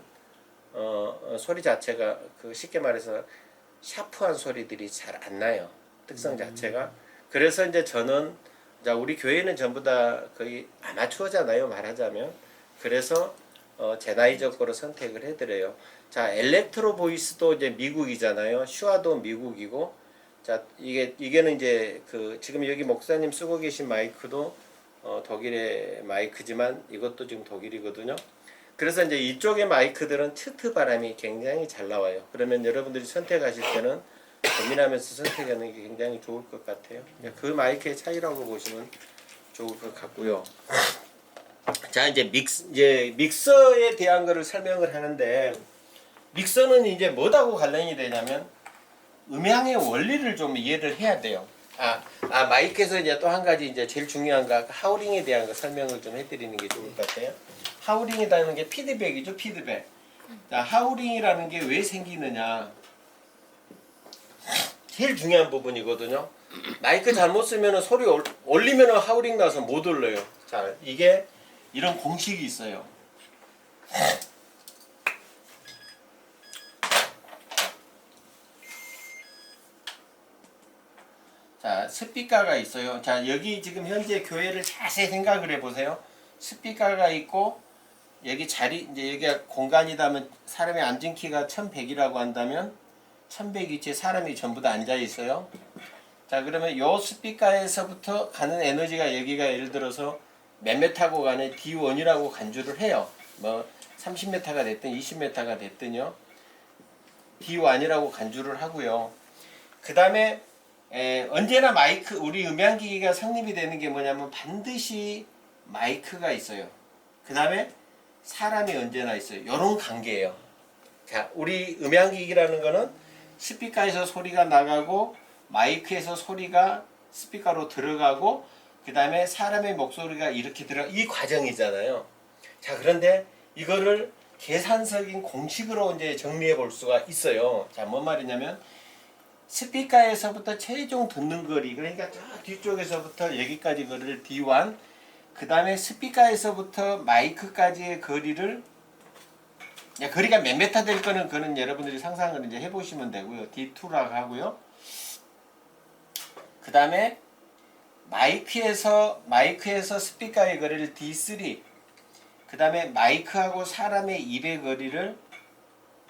소리 자체가 쉽게 말해서 샤프한 소리들이 잘 안 나요. 특성 자체가. 그래서 이제 저는 우리 교회는 전부 다 거의 아마추어잖아요, 말하자면. 그래서 제나이저 거로 선택을 해드려요. 자, 엘렉트로 보이스도 이제 미국이잖아요. 슈아도 미국이고. 자, 이게는 이제 지금 여기 목사님 쓰고 계신 마이크도 독일의 마이크지만 이것도 지금 독일이거든요. 그래서 이제 이쪽의 마이크들은 트트 바람이 굉장히 잘 나와요. 그러면 여러분들이 선택하실 때는 고민하면서 선택하는 게 굉장히 좋을 것 같아요. 그 마이크의 차이라고 보시면 좋을 것 같고요. 자, 이제 믹서에 대한 거를 설명을 하는데, 믹서는 이제 뭐하고 관련이 되냐면 음향의 원리를 좀 이해를 해야 돼요. 마이크에서 이제 또 한 가지 이제 제일 중요한 거 하우링에 대한 거 설명을 좀 해드리는 게 좋을 것 같아요. 하우링이라는 게 피드백이죠, 피드백. 자, 하우링이라는 게 왜 생기느냐? 제일 중요한 부분이거든요. 마이크 잘못 쓰면 소리 올리면 하우링 나서 못 올려요. 자, 이게 이런 공식이 있어요. 자, 스피커가 있어요. 자, 여기 지금 현재 교회를 자세히 생각을 해보세요. 스피커가 있고, 여기 이제 여기가 공간이다면 사람이 앉은 키가 1100이라고 한다면 1100위치에 사람이 전부 다 앉아 있어요. 자, 그러면 요 스피커에서부터 가는 에너지가 여기가 예를 들어서 몇 메타고 간에 D1이라고 간주를 해요. 뭐 30m가 됐든 20m가 됐든요. D1이라고 간주를 하고요. 그 다음에 언제나 우리 음향기기가 성립이 되는 게 뭐냐면 반드시 마이크가 있어요. 그 다음에 사람이 언제나 있어요. 이런 관계예요. 자, 우리 음향기기라는 거는 스피커에서 소리가 나가고 마이크에서 소리가 스피커로 들어가고 그 다음에 사람의 목소리가 이렇게 이 과정이잖아요. 자, 그런데 이거를 계산적인 공식으로 이제 정리해 볼 수가 있어요. 자, 뭔 말이냐면 스피커에서부터 최종 듣는 거리, 그러니까 저 뒤쪽에서부터 여기까지 거리를 D1, 그 다음에 스피커에서부터 마이크까지의 거리를, 거리가 몇 메타 될 거는 그는 여러분들이 상상을 이제 해보시면 되고요. D2라고 하고요. 그 다음에 마이크에서 스피커의 거리를 D3, 그 다음에 마이크하고 사람의 입의 거리를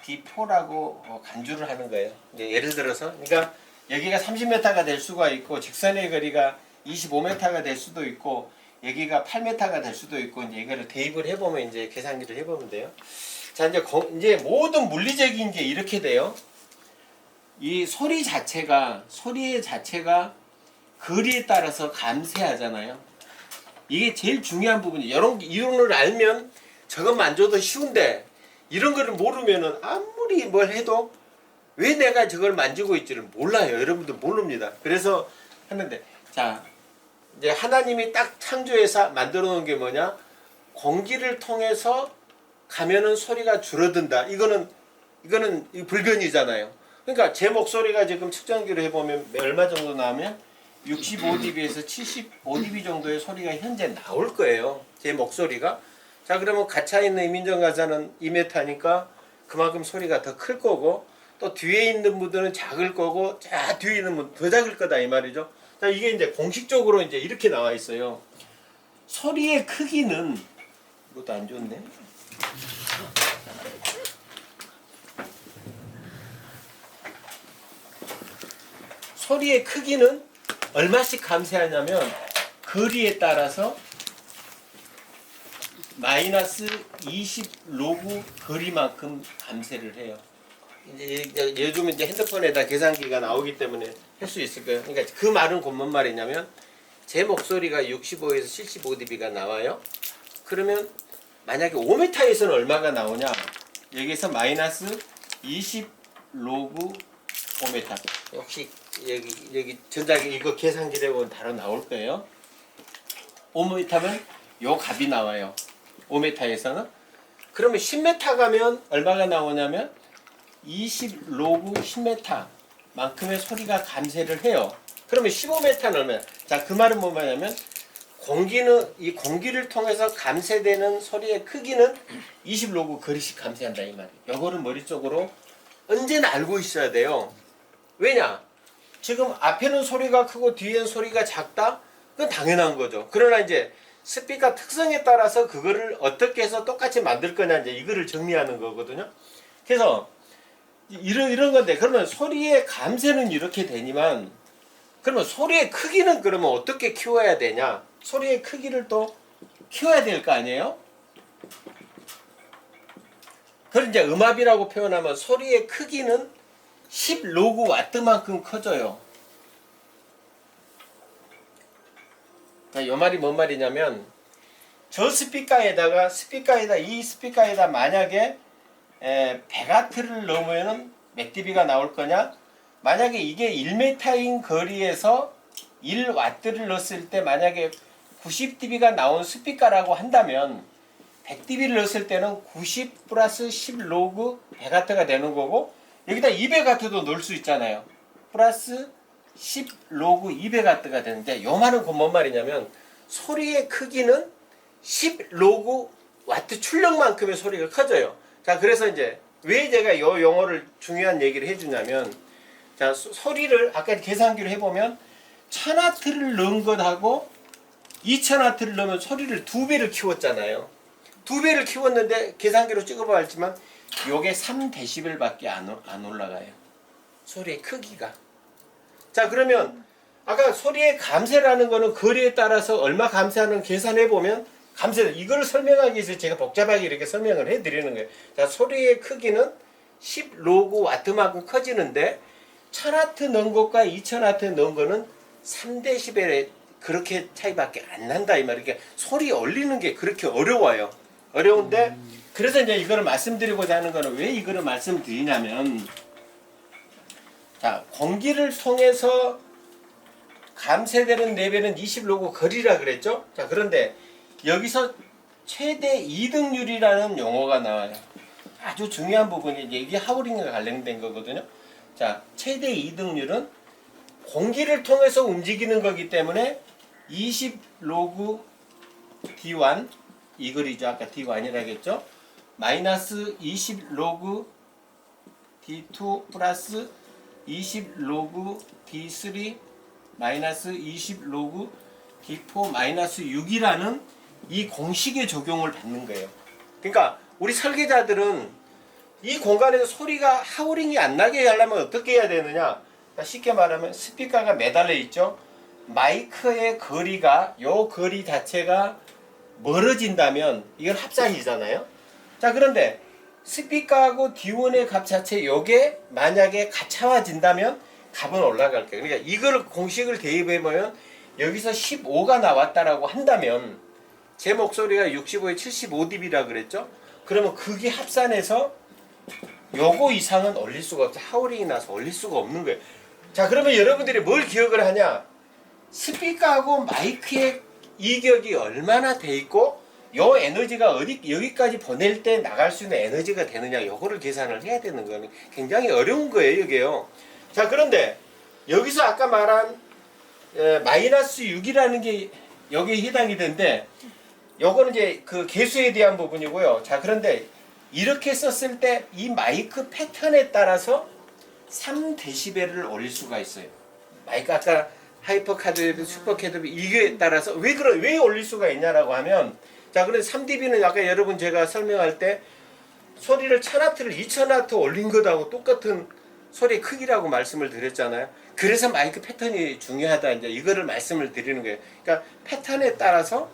D4라고 간주를 하는 거예요. 이제 예를 들어서, 그러니까 여기가 30m가 될 수가 있고, 직선의 거리가 25m가 될 수도 있고, 여기가 8m가 될 수도 있고, 이제 이거를 대입을 해보면 이제 계산기를 해보면 돼요. 자, 이제 모든 물리적인 게 이렇게 돼요. 이 소리의 자체가 거리에 따라서 감쇄하잖아요. 이게 제일 중요한 부분이에요. 이런 이론을 알면 저것만 줘도 쉬운데, 이런 거를 모르면은 아무리 뭘 해도 왜 내가 저걸 만지고 있지를 몰라요. 여러분들 모릅니다. 그래서 하는데, 자, 이제 하나님이 딱 창조해서 만들어 놓은 게 뭐냐? 공기를 통해서 가면은 소리가 줄어든다. 이거는 불변이잖아요. 그러니까 제 목소리가 지금 측정기로 해보면 얼마 정도 나오면 65dB에서 75dB 정도의 소리가 현재 나올 거예요. 제 목소리가. 자, 그러면 갇혀있는 이민정 가사는 2m니까 그만큼 소리가 더 클 거고, 또 뒤에 있는 분들은 작을 거고, 자, 뒤에 있는 분은 더 작을 거다, 이 말이죠. 자, 이게 이제 공식적으로 이제 이렇게 나와 있어요. 소리의 크기는, 이것도 안 좋네. 소리의 크기는 얼마씩 감쇄하냐면, 거리에 따라서 마이너스 20 로그 거리만큼 감쇄를 해요. 이제 요즘 이제 핸드폰에다 계산기가 나오기 때문에 할 수 있을 거예요. 그러니까 그 말은 뭔 말이냐면, 제 목소리가 65에서 75dB가 나와요. 그러면 만약에 5m에서는 얼마가 나오냐? 여기서 마이너스 20 로그 5m. 혹시 여기 전자기 이거 계산기 되고 바로 나올 거예요. 5m면 요 값이 나와요. 5m에서는. 그러면 10m 가면 얼마가 나오냐면 20 로그 10m 만큼의 소리가 감쇄를 해요. 그러면 15m는 얼마야? 자, 그 말은 뭐냐면 이 공기를 통해서 감쇄되는 소리의 크기는 20 로그 거리씩 감쇄한다 이 말이에요. 요거를 머릿속으로 언제나 알고 있어야 돼요. 왜냐? 지금 앞에는 소리가 크고 뒤에는 소리가 작다? 그건 당연한 거죠. 그러나 이제 스피커 특성에 따라서 그거를 어떻게 해서 똑같이 만들 거냐 이제 이거를 정리하는 거거든요. 그래서 이런 건데 그러면 소리의 감쇄는 이렇게 되지만 그러면 소리의 크기는 그러면 어떻게 키워야 되냐? 소리의 크기를 또 키워야 될 거 아니에요? 그걸 이제 음압이라고 표현하면 소리의 크기는 10 로그 와트만큼 커져요. 자, 이 말이 뭔 말이냐면 저 스피커에다 이 스피커에다 만약에 100와트를 넣으면 몇 dB가 나올 거냐? 만약에 이게 1m인 거리에서 1와트를 넣었을 때 만약에 90dB가 나온 스피커라고 한다면 100dB를 넣었을 때는 90 플러스 10 로그 100와트가 되는 거고 여기다 200와트도 넣을 수 있잖아요. 플러스 10 로그 200와트가 되는데 요 말은 뭔 말이냐면 소리의 크기는 10 로그 와트 출력만큼의 소리가 커져요. 자, 그래서 이제 왜 제가 요 용어를 중요한 얘기를 해주냐면 자, 소리를 아까 계산기로 해보면 1000와트를 넣은 것하고 2000와트를 넣으면 소리를 2배를 키웠잖아요. 2배를 키웠는데 계산기로 찍어봐 했지만 요게 3dB 밖에 안 올라가요. 소리의 크기가. 자, 그러면 아까 소리의 감쇄라는 거는 거리에 따라서 얼마 감쇄하는 계산해보면 감쇄, 이걸 설명하기 위해서 제가 복잡하게 이렇게 설명을 해드리는 거예요. 자, 소리의 크기는 10 로그 와트만큼 커지는데 1000와트 넣은 것과 2000와트 넣은 거는 3dB에 그렇게 차이밖에 안 난다 이 말이에요. 그러니까 소리 올리는 게 그렇게 어려워요. 어려운데 그래서 이제 이거를 말씀드리고자 하는 거는 왜 이거를 말씀드리냐면 자, 공기를 통해서 감쇄되는 레벨은 20 로그 거리라 그랬죠? 자, 그런데 여기서 최대 이등률이라는 용어가 나와요. 아주 중요한 부분이 이게 하우링과 관련된 거거든요. 자, 최대 이등률은 공기를 통해서 움직이는 거기 때문에 20 로그 D1 이글이죠. 아까 D1이라 했죠. 마이너스 20 로그 D2 플러스 20 로그 D3 마이너스 20 로그 D4 마이너스 6이라는 이 공식의 적용을 받는 거예요. 그러니까 우리 설계자들은 이 공간에서 소리가 하우링이 안 나게 하려면 어떻게 해야 되느냐? 쉽게 말하면 스피커가 매달려 있죠. 마이크의 거리가 요 거리 자체가 멀어진다면 이건 합산이잖아요. 자, 그런데 스피커하고 D1의 값 자체 요게 만약에 가차워진다면 값은 올라갈 거예요. 그러니까 이걸 공식을 대입해보면 여기서 15가 나왔다라고 한다면 제 목소리가 65에 75dB라 그랬죠. 그러면 그게 합산해서 요거 이상은 올릴 수가 없죠. 하우링이 나서 올릴 수가 없는 거예요. 자, 그러면 여러분들이 뭘 기억을 하냐? 스피커하고 마이크의 이격이 얼마나 돼 있고 요 에너지가 여기까지 보낼 때 나갈 수 있는 에너지가 되느냐 요거를 계산을 해야 되는 거는 굉장히 어려운 거예요, 이게요. 자, 그런데 여기서 아까 말한 마이너스 6이라는 게 여기에 해당이 되는데 요거는 이제 그 개수에 대한 부분이고요. 자, 그런데 이렇게 썼을 때 이 마이크 패턴에 따라서 3dB를 올릴 수가 있어요. 마이크 아까 하이퍼 카드웨이브, 슈퍼 카드웨이브 이게 따라서 왜 올릴 수가 있냐라고 하면 자, 그래서 3dB는 아까 여러분 제가 설명할 때 소리를 1000와트를 2000와트 올린 것하고 똑같은 소리의 크기라고 말씀을 드렸잖아요. 그래서 마이크 패턴이 중요하다 이제 이거를 말씀을 드리는 거예요. 그러니까 패턴에 따라서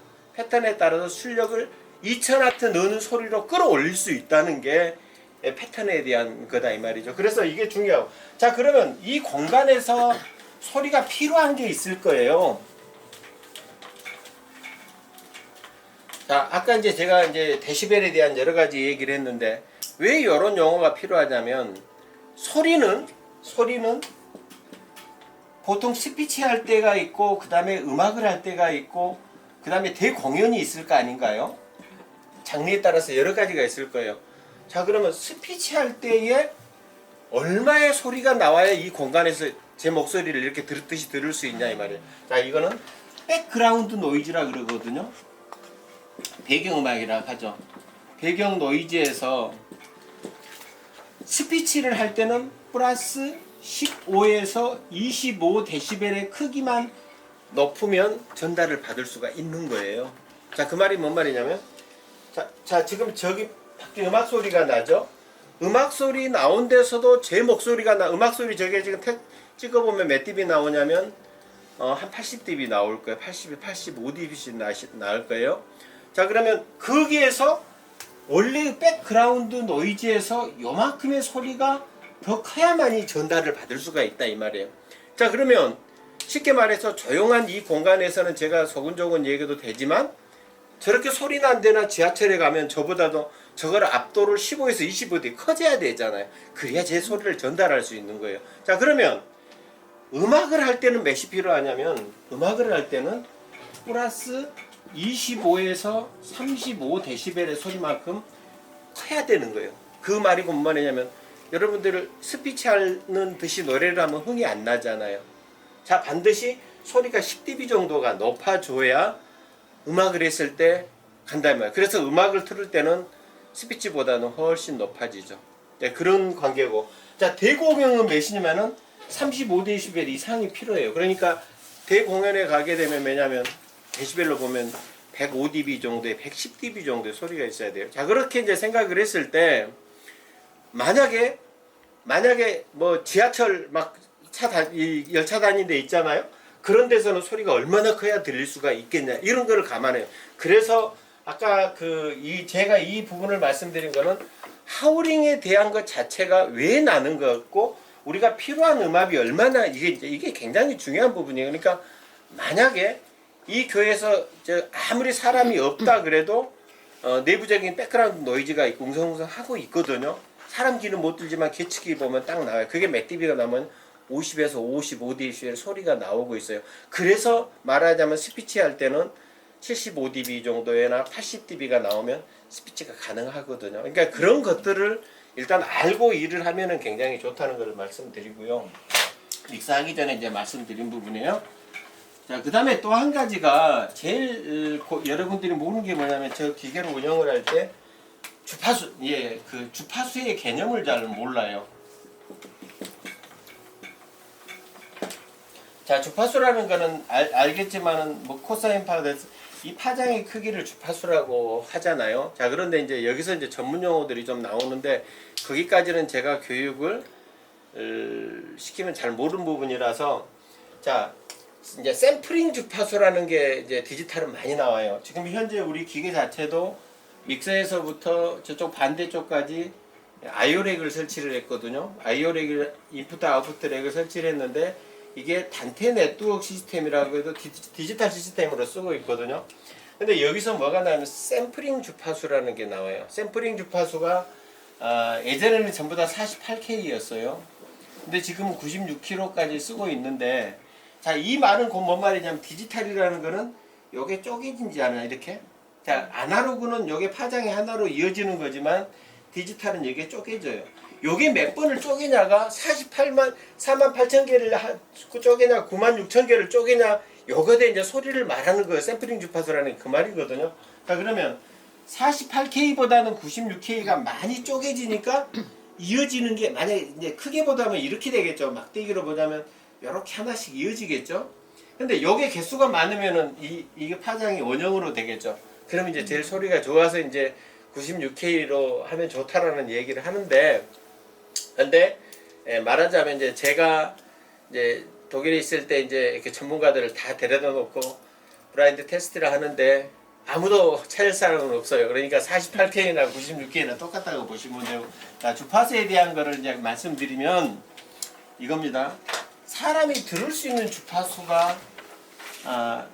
출력을 2000와트 넣는 소리로 끌어올릴 수 있다는 게 패턴에 대한 거다 이 말이죠. 그래서 이게 중요하고 자, 그러면 이 공간에서 소리가 필요한 게 있을 거예요. 자, 아까 이제 제가 이제 데시벨에 대한 여러 가지 얘기를 했는데 왜 이런 용어가 필요하냐면 소리는 보통 스피치 할 때가 있고 그 다음에 음악을 할 때가 있고 그 다음에 대공연이 있을 거 아닌가요? 장르에 따라서 여러 가지가 있을 거예요. 자, 그러면 스피치 할 때에 얼마의 소리가 나와야 이 공간에서 제 목소리를 이렇게 들었듯이 들을 수 있냐 이 말이에요. 자, 이거는 백그라운드 노이즈라 그러거든요. 배경음악이라 하죠. 배경 노이즈에서 스피치를 할 때는 플러스 15에서 25데시벨의 크기만 높으면 전달을 받을 수가 있는 거예요. 자, 그 말이 뭔 말이냐면 자 지금 저기 밖에 음악 소리가 나죠. 음악 소리 나온 데서도 제 목소리가 음악 소리 저게 지금 찍어보면 몇 dB 나오냐면 한 80dB 나올 거예요. 85dB씩 나올 거예요. 자, 그러면 거기에서 원래 백그라운드 노이즈에서 요만큼의 소리가 더 커야만이 전달을 받을 수가 있다 이 말이에요. 자, 그러면 쉽게 말해서 조용한 이 공간에서는 제가 소근조근 얘기해도 되지만 저렇게 소리 난 데나 지하철에 가면 저보다도 저걸 압도를 15에서 25dB 커져야 되잖아요. 그래야 제 소리를 전달할 수 있는 거예요. 자, 그러면 음악을 할 때는 몇이 필요하냐면 음악을 할 때는 플러스 25에서 35데시벨의 소리만큼 커야 되는 거예요. 그 말이 뭔 말이냐면 여러분들 스피치하는 듯이 노래를 하면 흥이 안 나잖아요. 자, 반드시 소리가 10dB 정도가 높아져야 음악을 했을 때 간다 말이에요. 그래서 음악을 틀을 때는 스피치보다는 훨씬 높아지죠. 네, 그런 관계고. 자, 대공연은 몇이냐면은 35데시벨 이상이 필요해요. 그러니까 대공연에 가게 되면 왜냐면 데시벨로 보면 105dB 정도의 110dB 정도의 소리가 있어야 돼요. 자, 그렇게 이제 생각을 했을 때 만약에 뭐 지하철 막 열차 다니는 데 있잖아요. 그런 데서는 소리가 얼마나 커야 들릴 수가 있겠냐 이런 거를 감안해요. 그래서 아까 제가 이 부분을 말씀드린 거는 하우링에 대한 것 자체가 왜 나는 것 같고 우리가 필요한 음압이 얼마나 이게 굉장히 중요한 부분이에요. 그러니까 만약에 이 교회에서 아무리 사람이 없다 그래도 내부적인 백그라운드 노이즈가 있고 웅성웅성 하고 있거든요. 사람 귀는 못 들지만 계측기 보면 딱 나와요. 그게 몇 dB가 나면 50에서 55dB의 소리가 나오고 있어요. 그래서 말하자면 스피치 할 때는 75dB 정도나 80dB가 나오면 스피치가 가능하거든요. 그러니까 그런 것들을 일단 알고 일을 하면은 굉장히 좋다는 걸 말씀드리고요. 믹스하기 전에 이제 말씀드린 부분이에요. 자, 그 다음에 또 한 가지가 제일 여러분들이 모르는 게 뭐냐면 저 기계를 운영을 할 때 주파수, 그 주파수의 개념을 잘 몰라요. 자, 주파수라는 거는 알겠지만은 뭐 코사인 파데스 이 파장의 크기를 주파수라고 하잖아요. 자, 그런데 이제 여기서 이제 전문 용어들이 좀 나오는데 거기까지는 제가 교육을 시키면 잘 모르는 부분이라서 자, 이제 샘플링 주파수라는 게 이제 디지털은 많이 나와요. 지금 현재 우리 기계 자체도 믹서에서부터 저쪽 반대쪽까지 IO 렉을 설치를 했거든요. IO 렉을 인풋 아웃풋 렉을 설치를 했는데 이게 단테 네트워크 시스템이라고 해도 디지털 시스템으로 쓰고 있거든요. 근데 여기서 뭐가 나오면 샘플링 주파수라는 게 나와요. 샘플링 주파수가 예전에는 전부 다 48K였어요. 근데 지금은 96kH까지 쓰고 있는데 자, 이 말은 곧 뭔 말이냐면 디지털이라는 거는 요게 쪼개진지 않아요. 이렇게. 자, 아날로그는 요게 파장이 하나로 이어지는 거지만 디지털은 이게 쪼개져요. 요게 몇 번을 쪼개냐가 48,000개를 쪼개냐 96,000개를 쪼개냐 요거에 이제 소리를 말하는 거예요. 샘플링 주파수라는 그 말이거든요. 자, 그러면 48K보다는 96K가 많이 쪼개지니까 이어지는 게 만약에 이제 크게 보자면 이렇게 되겠죠. 막대기로 보자면 이렇게 하나씩 이어지겠죠. 근데 요게 개수가 많으면은 이게 파장이 원형으로 되겠죠. 그럼 이제 제일 소리가 좋아서 이제 96K로 하면 좋다라는 얘기를 하는데 근데 말하자면 이제 제가 이제 독일에 있을 때 이제 이렇게 전문가들을 다 데려다 놓고 브라인드 테스트를 하는데 아무도 찾을 사람은 없어요. 그러니까 48K나 96K나 똑같다고 보시면 돼요. 자, 주파수에 대한 거를 이제 말씀드리면 이겁니다. 사람이 들을 수 있는 주파수가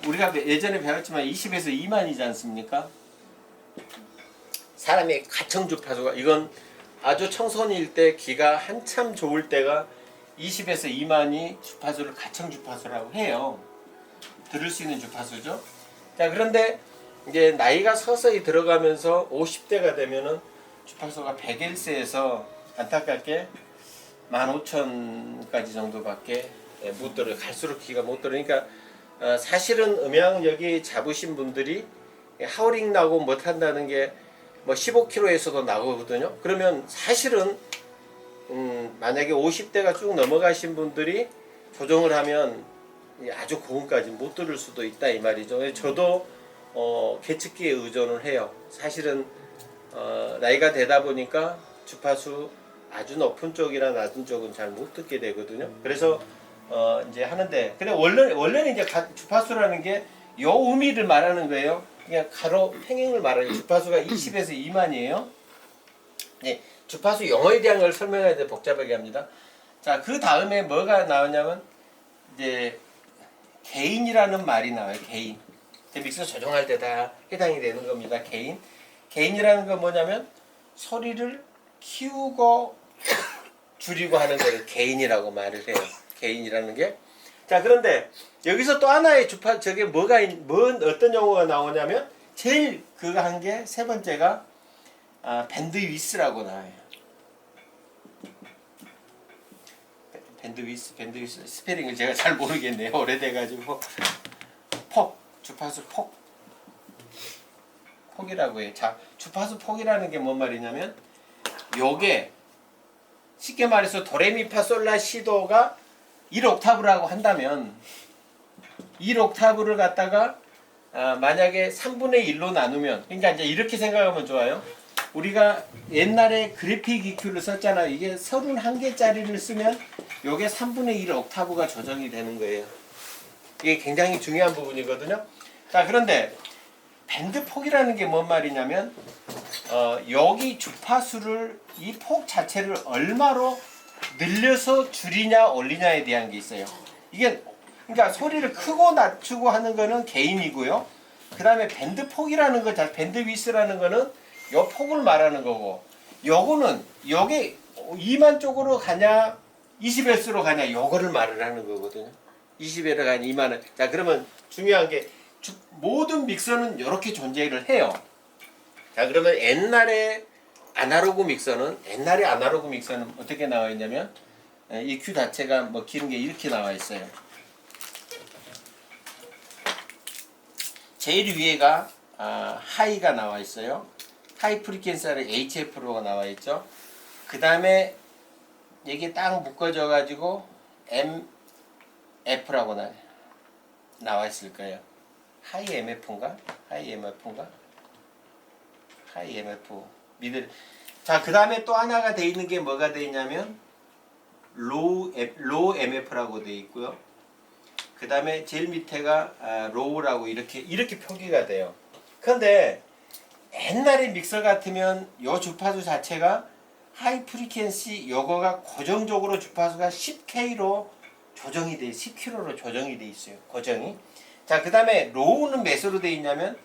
우리가 예전에 배웠지만 20에서 2만이지 않습니까? 사람의 가청 주파수가 이건 아주 청소년일 때 귀가 한참 좋을 때가 20에서 2만이 주파수를 가청 주파수라고 해요. 들을 수 있는 주파수죠. 자, 그런데 이제 나이가 서서히 들어가면서 50대가 되면은 주파수가 100Hz에서 안타깝게 15,000까지 정도밖에 못 들어요. 갈수록 귀가 못 들으니까 사실은 음향력이 잡으신 분들이 하우링 나고 못한다는 게 뭐 15km에서도 나오거든요. 그러면 사실은 만약에 50대가 쭉 넘어가신 분들이 조정을 하면 아주 고음까지 못 들을 수도 있다 이 말이죠. 저도 계측기에 의존을 해요. 사실은 나이가 되다 보니까 주파수 아주 높은 쪽이나 낮은 쪽은 잘 못 듣게 되거든요. 그래서 이제 하는데 근데 원래는 이제 주파수라는 게 요 의미를 말하는 거예요. 그냥 가로 평행을 말하는 주파수가 20에서 2만이에요. 네, 주파수 용어에 대한 걸 설명해야 돼 복잡하게 합니다. 자, 그 다음에 뭐가 나오냐면 이제 개인이라는 말이 나와요. 개인. 믹서 조정할 때 다 해당이 되는 겁니다. 개인. 개인이라는 건 뭐냐면 소리를 키우고 줄이고 하는 거를 개인이라고 말을 해요. 개인이라는 게. 자, 그런데 여기서 또 하나의 저게 어떤 용어가 나오냐면 제일 그거 한 게 세 번째가 밴드위스라고 나와요. 밴드위스 스페링을 제가 잘 모르겠네요. 오래돼가지고 주파수 폭이라고 해요. 자, 주파수 폭이라는 게 뭔 말이냐면 요게 쉽게 말해서 도레미파솔라시도가 1옥타브라고 한다면 1옥타브를 갖다가 만약에 3분의 1로 나누면 그러니까 이제 이렇게 생각하면 좋아요. 우리가 옛날에 그래픽 EQ를 썼잖아요. 이게 31개짜리를 쓰면 요게 3분의 1 옥타브가 조정이 되는 거예요. 이게 굉장히 중요한 부분이거든요. 자, 그런데 밴드 폭이라는 게 뭔 말이냐면 여기 주파수를 이 폭 자체를 얼마로 늘려서 줄이냐 올리냐에 대한 게 있어요. 이게 그러니까 소리를 크고 낮추고 하는 거는 개인이고요. 그 다음에 밴드 폭이라는 거, 밴드 위스라는 거는 요 폭을 말하는 거고, 요거는 요게 2만 쪽으로 가냐 20Hz로 가냐 요거를 말을 하는 거거든요. 20Hz로 가냐 2만원. 자, 그러면 중요한 게 모든 믹서는 이렇게 존재를 해요. 자, 그러면 옛날에 아날로그 믹서는 어떻게 나와 있냐면 EQ 자체가 뭐 기는 게 이렇게 나와 있어요. 제일 위에가 하이가 나와 있어요. 하이 프리퀀시를 HF로 나와 있죠. 그 다음에 이게 딱 묶어져 가지고 MF라고 나와 있을 거예요. 하이 MF인가? 하이 MF 미들. 자, 그 다음에 또 하나가 돼 있는 게 뭐가 돼 있냐면 로우 MF라고 돼 있고요. 그 다음에 제일 밑에가 로우라고 이렇게 표기가 돼요. 그런데 옛날에 믹서 같으면 요 주파수 자체가 하이 프리퀀시 요거가 고정적으로 주파수가 10K로 조정이 돼 10kHz로 조정이 돼 있어요. 고정이. 자, 그 다음에 로우는 몇으로 돼 있냐면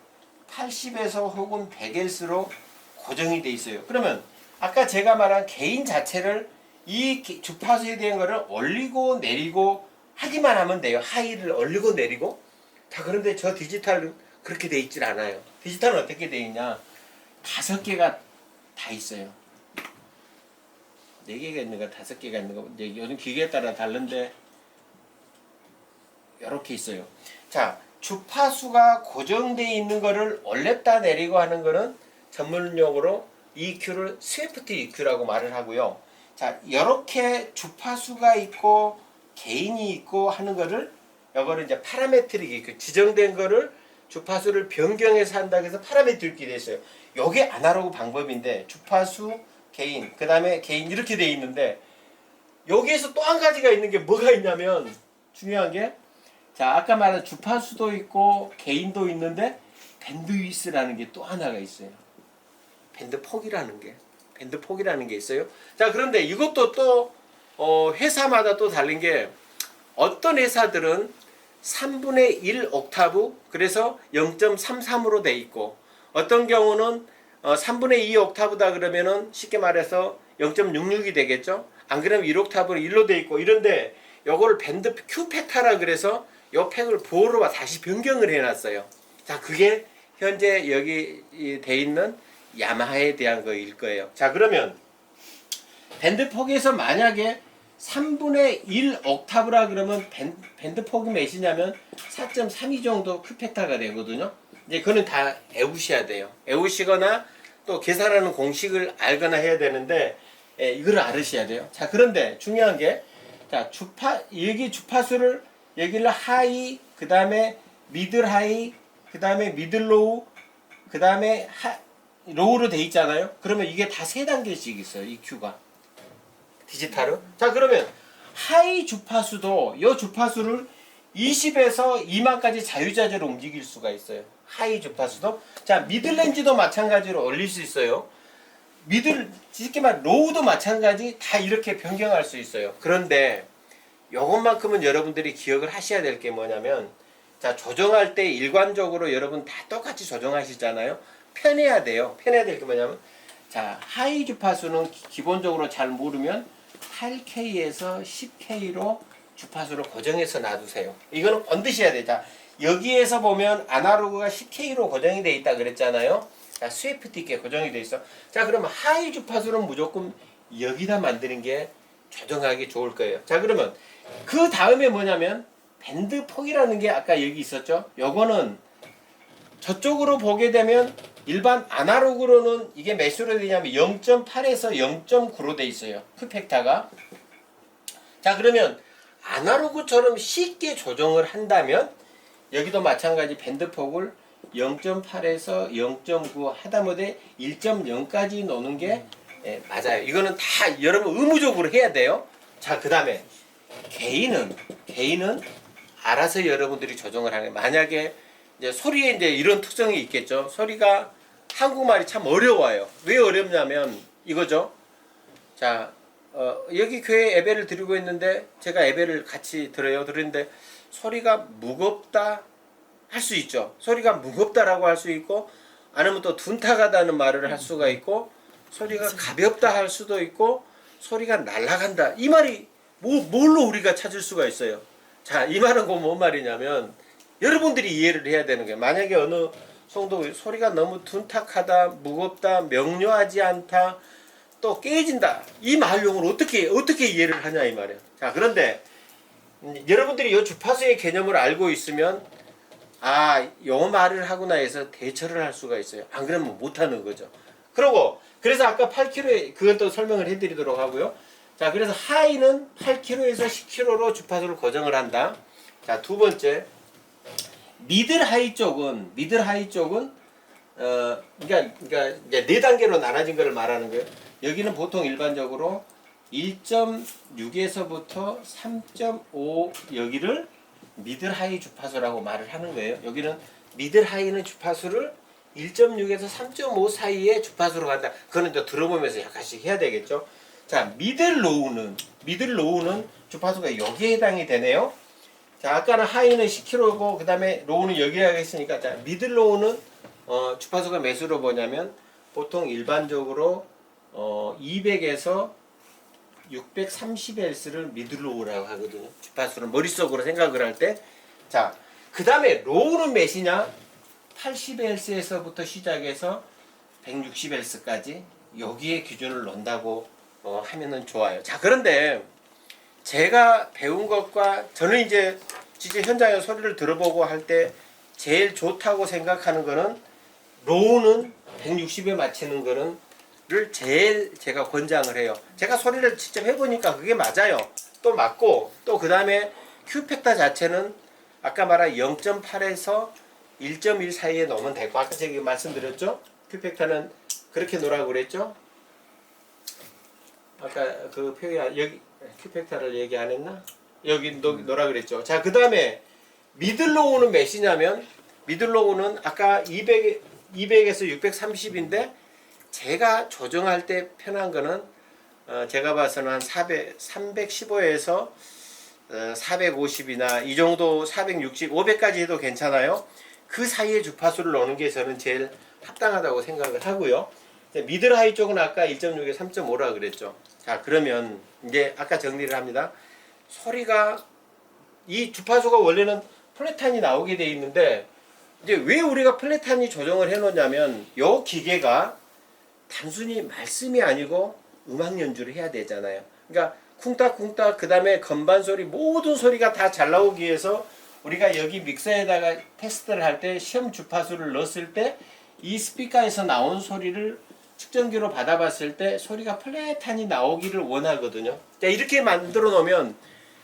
80에서 혹은 100Hz로 고정이 돼 있어요. 그러면 아까 제가 말한 개인 자체를 이 주파수에 대한 거를 올리고 내리고 하기만 하면 돼요. 하이를 올리고 내리고. 자, 그런데 저 디지털은 그렇게 돼 있질 않아요. 디지털은 어떻게 돼 있냐? 5개가 다 있어요. 4개가 있는가 5개가 있는가 이제 요즘 기계에 따라 다른데 이렇게 있어요. 자, 주파수가 고정되어 있는 거를 올렸다 내리고 하는 거는 전문용어로 EQ를 스위프트 EQ라고 말을 하고요. 자, 이렇게 주파수가 있고 개인이 있고 하는 거를 이거를 이제 파라메트릭 EQ 지정된 거를 주파수를 변경해서 한다고 해서 파라메트릭이 돼 있어요. 요게 아날로그 방법인데 주파수 개인 그 다음에 개인 이렇게 돼 있는데 여기에서 또 한 가지가 있는 게 뭐가 있냐면 중요한 게 자, 아까 말한 주파수도 있고 개인도 있는데 밴드위스라는 게 또 하나가 있어요. 밴드폭이라는 게 있어요. 자, 그런데 이것도 또 회사마다 또 다른 게 어떤 회사들은 3분의 1 옥타브 그래서 0.33으로 돼 있고 어떤 경우는 3분의 2 옥타브다 그러면은 쉽게 말해서 0.66이 되겠죠. 안 그러면 1옥타브는 1로 돼 있고 이런데 요걸 밴드 Q 팩타라 그래서 요 팩을 보호로 다시 변경을 해놨어요. 자, 그게 현재 여기 돼 있는 야마하에 대한 거일 거예요. 자, 그러면 밴드 폭에서 만약에 3분의 1 옥타브라 그러면 밴드 폭이 몇이냐면 4.32 정도 Q 팩타가 되거든요. 이제 그거는 다 외우셔야 돼요. 외우시거나 또 계산하는 공식을 알거나 해야 되는데 이걸 알으셔야 돼요. 자, 그런데 중요한 게 자, 여기 주파수를 여기를 하이, 그 다음에 미들 하이, 그 다음에 미들 로우, 그 다음에 로우로 돼 있잖아요. 그러면 이게 다 3단계씩 있어요. 이 Q가 디지털은. 자, 그러면 하이 주파수도 이 주파수를 20에서 2만까지 자유자재로 움직일 수가 있어요. 하이 주파수도. 자, 미들렌지도 마찬가지로 올릴 수 있어요. 쉽게 말 로우도 마찬가지 다 이렇게 변경할 수 있어요. 그런데 요것만큼은 여러분들이 기억을 하셔야 될 게 뭐냐면 자, 조정할 때 일관적으로 여러분 다 똑같이 조정하시잖아요. 편해야 돼요. 편해야 될 게 뭐냐면 자, 하이 주파수는 기본적으로 잘 모르면 8K에서 10K로 주파수를 고정해서 놔두세요. 이거는 반드시 해야 돼요. 자, 여기에서 보면 아날로그가 10K로 고정이 돼 있다 그랬잖아요. 자, 스위프트 있게 고정이 돼 있어. 자, 그러면 하이 주파수는 무조건 여기다 만드는 게 조정하기 좋을 거예요. 자, 그러면 그 다음에 뭐냐면 밴드 폭이라는 게 아까 여기 있었죠. 요거는 저쪽으로 보게 되면 일반 아날로그로는 이게 몇으로 되냐면 0.8에서 0.9로 돼 있어요. Q 팩타가. 자, 그러면 아날로그처럼 쉽게 조정을 한다면 여기도 마찬가지 밴드 폭을 0.8에서 0.9 하다못해 1.0까지 놓는 게 맞아요. 이거는 다 여러분 의무적으로 해야 돼요. 자, 그 다음에 개인은 알아서 여러분들이 조정을 하는. 만약에 이제 소리에 이제 이런 특성이 있겠죠. 소리가 한국말이 참 어려워요. 왜 어렵냐면 이거죠. 자, 여기 교회 예배를 드리고 있는데 제가 예배를 같이 들었는데 소리가 무겁다 할 수 있죠. 소리가 무겁다라고 할 수 있고 아니면 또 둔탁하다는 말을 할 수가 있고 소리가 가볍다 할 수도 있고 소리가 날아간다. 이 말이 뭘로 우리가 찾을 수가 있어요. 자, 이 말은 뭔 말이냐면 여러분들이 이해를 해야 되는 게 만약에 어느 성도 소리가 너무 둔탁하다, 무겁다, 명료하지 않다, 또 깨진다. 이 말용을 어떻게 이해를 하냐 이 말이에요. 자, 그런데 여러분들이 이 주파수의 개념을 알고 있으면 요 말을 하구나 해서 대처를 할 수가 있어요. 안 그러면 못 하는 거죠. 그래서 아까 8kH에 그건 또 설명을 해드리도록 하고요. 자, 그래서 하이는 8kH에서 10kH로 주파수를 고정을 한다. 자, 두 번째 미들 하이 쪽은 그러니까 이제 4단계로 나눠진 것을 말하는 거예요. 여기는 보통 일반적으로 1.6에서부터 3.5 여기를 미들 하이 주파수라고 말을 하는 거예요. 여기는 미들 하이는 주파수를 1.6에서 3.5 사이의 주파수로 간다. 그거는 이제 들어보면서 약간씩 해야 되겠죠. 자, 미들 로우는 주파수가 여기에 해당이 되네요. 자, 아까는 하이는 10kH고 그 다음에 로우는 여기에 하겠으니까 자, 미들 로우는 주파수가 몇으로 보냐면 보통 일반적으로 200에서 630Hz를 미들 로우라고 하거든요. 주파수를 머릿속으로 생각을 할 때. 자, 그 다음에 로우는 몇이냐? 80Hz에서부터 시작해서 160Hz까지 여기에 기준을 놓는다고 하면은 좋아요. 자, 그런데 제가 배운 것과 저는 이제 진짜 현장에 소리를 들어보고 할 때 제일 좋다고 생각하는 거는 로우는 160에 맞추는 거는 제일 제가 권장을 해요. 제가 소리를 직접 해보니까 그게 맞아요. 또 맞고 또 그 다음에 Q 팩터 자체는 아까 말한 0.8에서 1.1 사이에 놓으면 되고 아까 제가 말씀드렸죠. Q 팩터는 그렇게 놓으라고 그랬죠. 아까 그 표현 여기 Q 팩터를 얘기 안 했나? 여기 놓으라 그랬죠. 자, 그 다음에 미들로우는 몇이냐면 미들로우는 아까 200에서 630인데 제가 조정할 때 편한 거는 제가 봐서는 한 315에서 450이나 이 정도 460, 500까지 해도 괜찮아요. 그 사이에 주파수를 놓는 게 저는 제일 합당하다고 생각을 하고요. 미들 하이 쪽은 아까 1.6에 3.5라 그랬죠. 자, 그러면 이제 아까 정리를 합니다. 소리가 이 주파수가 원래는 플랫탄이 나오게 돼 있는데 이제 왜 우리가 플랫탄이 조정을 해 놓냐면 요 기계가 단순히 말씀이 아니고 음악 연주를 해야 되잖아요. 그러니까 쿵딱쿵딱 그다음에 건반 소리 모든 소리가 다 잘 나오기 위해서 우리가 여기 믹서에다가 테스트를 할 때 시험 주파수를 넣었을 때 이 스피커에서 나온 소리를 측정기로 받아봤을 때 소리가 플랫탄이 나오기를 원하거든요. 자, 이렇게 만들어 놓으면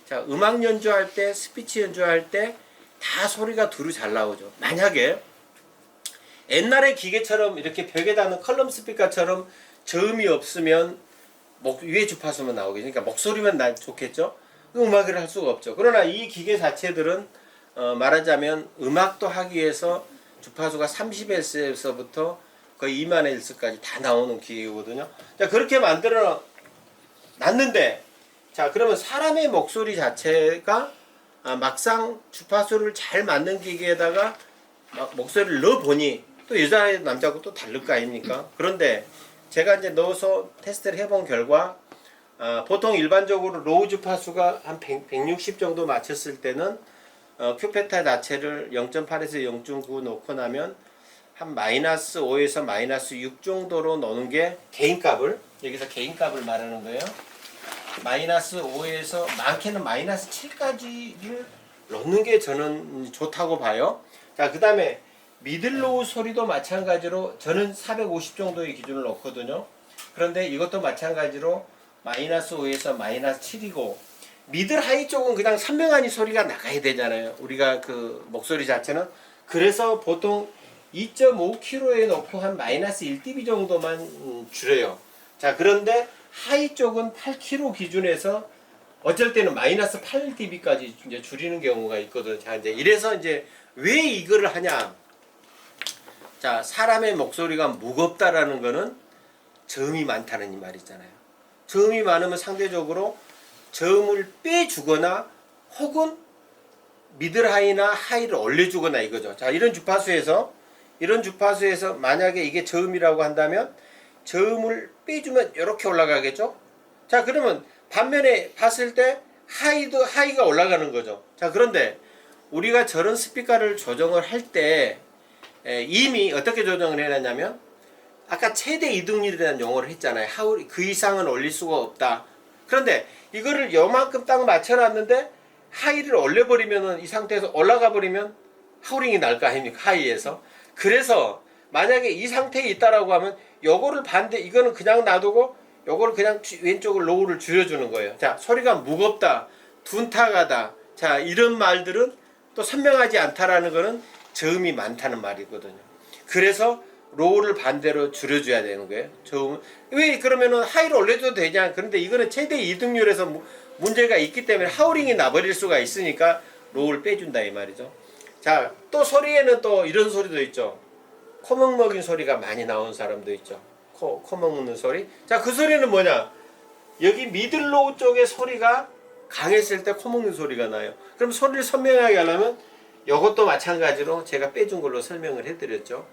자, 음악 연주할 때 스피치 연주할 때 다 소리가 두루 잘 나오죠. 만약에 옛날의 기계처럼 이렇게 벽에 다는 컬럼 스피커처럼 저음이 없으면 위에 주파수만 나오겠죠. 그러니까 목소리만 좋겠죠. 음악을 할 수가 없죠. 그러나 이 기계 자체들은 말하자면 음악도 하기 위해서 주파수가 30Hz에서부터 거의 2만 Hz까지 다 나오는 기계거든요. 자, 그렇게 만들어 놨는데 자, 그러면 사람의 목소리 자체가 막상 주파수를 잘 맞는 기계에다가 목소리를 넣어보니 또 여자 남자하고 또 다를 거 아닙니까? 그런데 제가 이제 넣어서 테스트를 해본 결과 보통 일반적으로 로우 주파수가 한 160 정도 맞췄을 때는 큐페타 자체를 0.8에서 0.9 놓고 나면 한 마이너스 5에서 마이너스 6 정도로 놓는 게 개인값을, 여기서 개인값을 말하는 거예요. 마이너스 5에서 많게는 마이너스 7까지를 넣는 게 저는 좋다고 봐요. 자, 그 다음에 미들로우 소리도 마찬가지로 저는 450 정도의 기준을 넣거든요. 그런데 이것도 마찬가지로 마이너스 5에서 마이너스 7이고 미들 하이 쪽은 그냥 선명한 소리가 나가야 되잖아요. 우리가 그 목소리 자체는. 그래서 보통 2.5kH에 놓고 한 마이너스 1dB 정도만 줄여요. 자, 그런데 하이 쪽은 8kH 기준에서 어쩔 때는 마이너스 8dB까지 이제 줄이는 경우가 있거든요. 자, 이제 이래서 이제 왜 이거를 하냐? 자, 사람의 목소리가 무겁다라는 거는 저음이 많다는 이 말이잖아요. 저음이 많으면 상대적으로 저음을 빼주거나 혹은 미들 하이나 하이를 올려주거나 이거죠. 자, 이런 주파수에서 만약에 이게 저음이라고 한다면 저음을 빼주면 이렇게 올라가겠죠. 자, 그러면 반면에 봤을 때 하이가 올라가는 거죠. 자, 그런데 우리가 저런 스피커를 조정을 할 때 이미 어떻게 조정을 해놨냐면 아까 최대 이동률이라는 용어를 했잖아요. 그 이상은 올릴 수가 없다. 그런데 이거를 요만큼 딱 맞춰놨는데 하이를 올려버리면은 이 상태에서 올라가 버리면 하우링이 날 거 아닙니까? 하이에서. 그래서 만약에 이 상태에 있다라고 하면 요거를 이거는 그냥 놔두고 요거를 그냥 왼쪽을 로우를 줄여주는 거예요. 자, 소리가 무겁다, 둔탁하다. 자, 이런 말들은 또 선명하지 않다라는 거는 저음이 많다는 말이거든요. 그래서 로우를 반대로 줄여줘야 되는 거예요. 저음. 왜 그러면은 하이를 올려줘도 되냐? 그런데 이거는 최대 이등률에서 문제가 있기 때문에 하우링이 나버릴 수가 있으니까 로우를 빼준다 이 말이죠. 자, 또 소리에는 또 이런 소리도 있죠. 코먹 먹인 소리가 많이 나오는 사람도 있죠. 코 먹는 소리. 자, 그 소리는 뭐냐? 여기 미들로우 쪽의 소리가 강했을 때 코 먹는 소리가 나요. 그럼 소리를 선명하게 하려면 이것도 마찬가지로 제가 빼준 걸로 설명을 해드렸죠.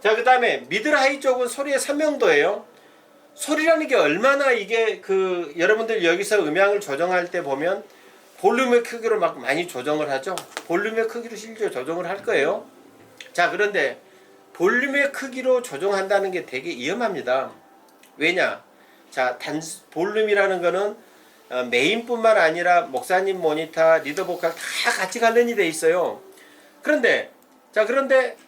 자, 그 다음에 미들 하이 쪽은 소리의 선명도예요. 소리라는 게 얼마나 이게 여러분들 여기서 음향을 조정할 때 보면 볼륨의 크기로 막 많이 조정을 하죠. 볼륨의 크기로 실제로 조정을 할 거예요. 자, 그런데 볼륨의 크기로 조정한다는 게 되게 위험합니다. 왜냐? 자, 볼륨이라는 거는 메인뿐만 아니라 목사님 모니터, 리더 보컬 다 같이 관련이 돼 있어요. 그런데